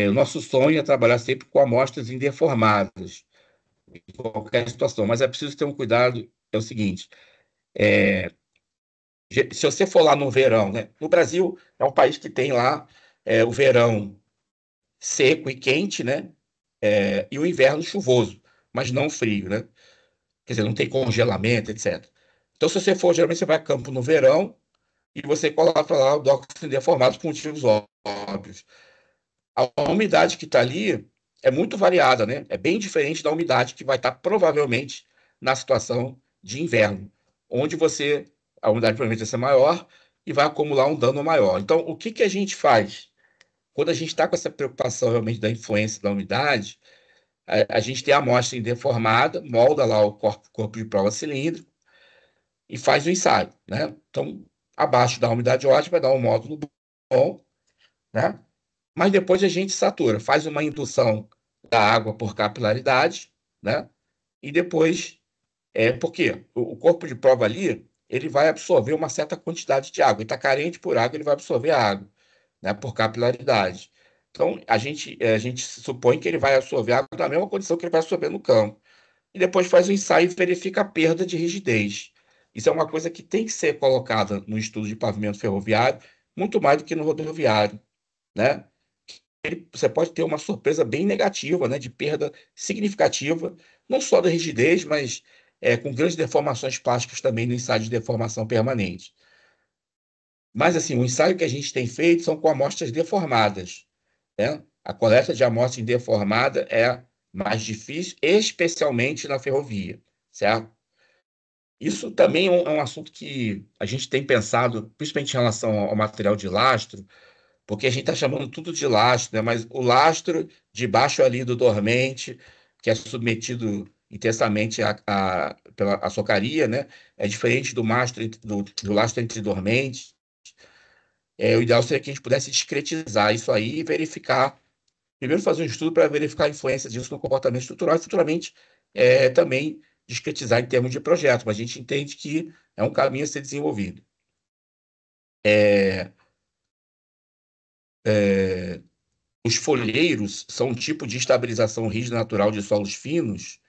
O nosso sonho é trabalhar sempre com amostras indeformadas, em qualquer situação, mas é preciso ter um cuidado, é o seguinte, se você for lá no verão, né? No Brasil é um país que tem lá o verão seco e quente, né? E o inverno chuvoso. mas não frio, né? Quer dizer, não tem congelamento, etc. Então, se você for, geralmente você vai a campo no verão e você coloca lá o docks deformados por motivos óbvios. A umidade que está ali é muito variada, né? É bem diferente da umidade que vai estar provavelmente na situação de inverno, onde a umidade provavelmente vai ser maior e vai acumular um dano maior. Então, o que que a gente faz? Quando a gente está com essa preocupação realmente da influência da umidade, a gente tem a amostra deformada, molda lá o corpo de prova cilíndrico e faz o ensaio, né? Então, abaixo da umidade ótima, vai dar um módulo bom, né? Mas depois a gente satura, faz uma indução da água por capilaridade, né? E depois, porque o corpo de prova ali, ele vai absorver uma certa quantidade de água. Ele está carente por água, ele vai absorver a água, né? Por capilaridade. Então, a gente supõe que ele vai absorver água na mesma condição que ele vai absorver no campo. E depois faz o ensaio e verifica a perda de rigidez. Isso é uma coisa que tem que ser colocada no estudo de pavimento ferroviário, muito mais do que no rodoviário, né? Você pode ter uma surpresa bem negativa, né, de perda significativa, não só da rigidez, mas com grandes deformações plásticas também no ensaio de deformação permanente. Mas, assim, o ensaio que a gente tem feito são com amostras deformadas, né? A coleta de amostra deformada é mais difícil, especialmente na ferrovia, certo? Isso também é um assunto que a gente tem pensado, principalmente em relação ao material de lastro, porque a gente está chamando tudo de lastro, né? Mas o lastro debaixo ali do dormente, que é submetido intensamente pela açocaria, né? É diferente do lastro entre dormente. O ideal seria que a gente pudesse discretizar isso aí e verificar. Primeiro, fazer um estudo para verificar a influência disso no comportamento estrutural e, futuramente, também discretizar em termos de projeto. Mas a gente entende que é um caminho a ser desenvolvido. É, Os folheiros são um tipo de estabilização rígida natural de solos finos.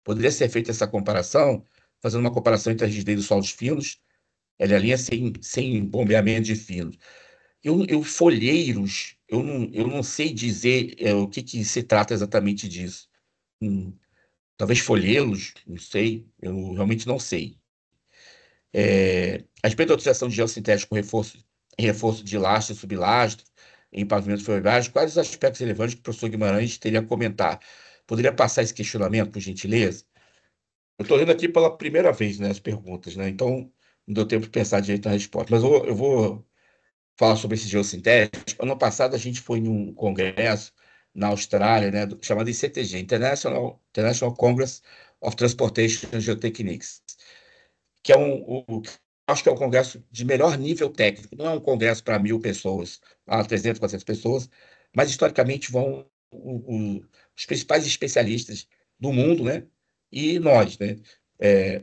Poderia ser feita essa comparação, fazendo uma comparação entre a rigidez dos solos finos, a linha sem bombeamento de finos. Folheiros, eu não sei dizer o que se trata exatamente disso. Hum, Talvez folheiros, não sei, eu realmente não sei. A respeito da utilização de geossintético com reforço de lastro e sublastro em pavimentos ferroviários, quais os aspectos relevantes que o professor Guimarães teria a comentar? Poderia passar esse questionamento, por gentileza? Eu estou lendo aqui pela primeira vez, né, as perguntas, né? Então não deu tempo de pensar direito na resposta. Mas eu vou falar sobre esse geossintético. Ano passado a gente foi em um congresso na Austrália, né, chamado ICTG, International Congress of Transportation Geotechnics, que é acho que é o congresso de melhor nível técnico. Não é um congresso para 1.000 pessoas, 300, 400 pessoas, mas historicamente vão os principais especialistas do mundo, né? E nós, né? É,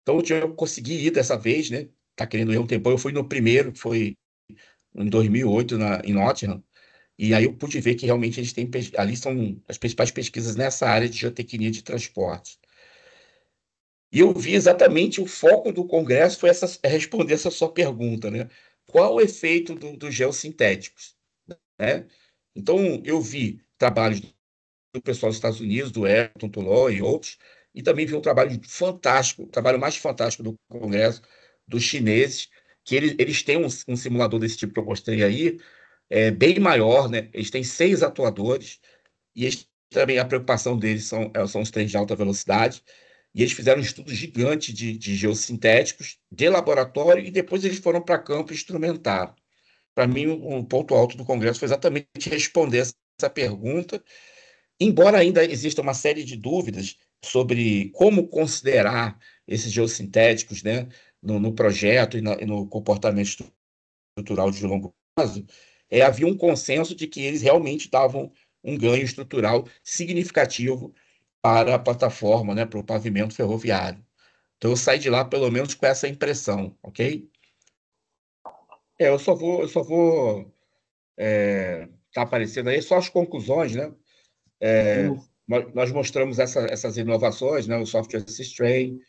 então eu consegui ir dessa vez, né? Tá querendo ir um tempão. Eu fui no primeiro, que foi em 2008 em Nottingham. E aí eu pude ver que realmente eles têm ali são as principais pesquisas nessa área de geotecnia de transporte. E eu vi exatamente o foco do congresso foi responder essa sua pergunta, né? Qual o efeito dos geossintéticos, né? Então, eu vi trabalhos do pessoal dos Estados Unidos, do Ayrton Toulon e outros, e também vi um trabalho fantástico, o trabalho mais fantástico do congresso, dos chineses, que eles têm um simulador desse tipo que eu mostrei aí, bem maior, né? Eles têm 6 atuadores, e eles, também a preocupação deles são os trens de alta velocidade. E eles fizeram um estudo gigante de geossintéticos de laboratório e depois eles foram para campo e instrumentaram. Para mim, um ponto alto do Congresso foi exatamente responder essa pergunta, embora ainda exista uma série de dúvidas sobre como considerar esses geossintéticos, né, no projeto e no comportamento estrutural de longo prazo, havia um consenso de que eles realmente davam um ganho estrutural significativo para a plataforma, né, para o pavimento ferroviário. Então, eu saí de lá, pelo menos, com essa impressão, ok? Eu só vou tá aparecendo aí só as conclusões, né? Nós mostramos essas inovações, né? O software Assist Train,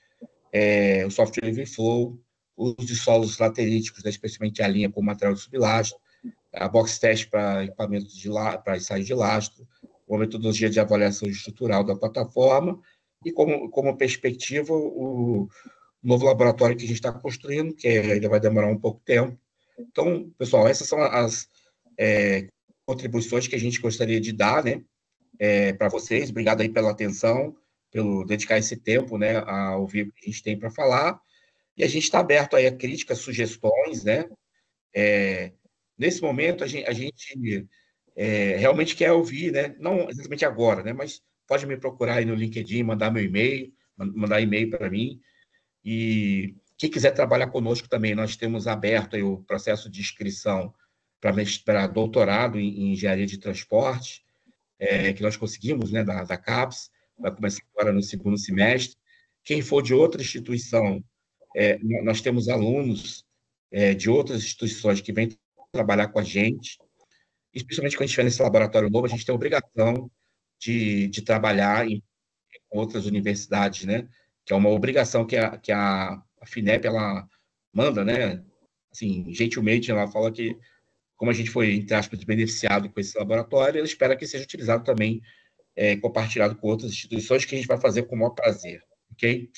o software Living Flow, o uso de solos lateríticos, né? Especialmente a linha com material de sublastro, a box test para equipamentos para ensaio de lastro, uma metodologia de avaliação estrutural da plataforma e, como perspectiva, o novo laboratório que a gente está construindo, que ainda vai demorar um pouco tempo. Então, pessoal, essas são as contribuições que a gente gostaria de dar, né, para vocês. Obrigado aí pela atenção, pelo dedicar esse tempo, né, a ouvir o que a gente tem para falar. E a gente está aberto aí a críticas, sugestões, né? Nesse momento, a gente realmente quer ouvir, né? Não exatamente agora, né? Mas pode me procurar aí no LinkedIn, mandar meu e-mail, mandar e-mail para mim. E quem quiser trabalhar conosco também, nós temos aberto aí o processo de inscrição para doutorado em engenharia de transporte, que nós conseguimos, né, da CAPES, vai começar agora no segundo semestre. Quem for de outra instituição, nós temos alunos de outras instituições que vêm trabalhar com a gente, especialmente quando a gente estiver nesse laboratório novo, a gente tem a obrigação de trabalhar em outras universidades, né? Que é uma obrigação que a FINEP ela manda, né? Assim, gentilmente, ela fala que, como a gente foi, entre aspas, beneficiado com esse laboratório, ela espera que seja utilizado também, compartilhado com outras instituições, que a gente vai fazer com o maior prazer, ok?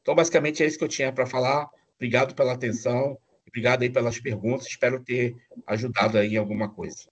Então, basicamente, é isso que eu tinha para falar. Obrigado pela atenção, obrigado aí pelas perguntas, espero ter ajudado aí em alguma coisa.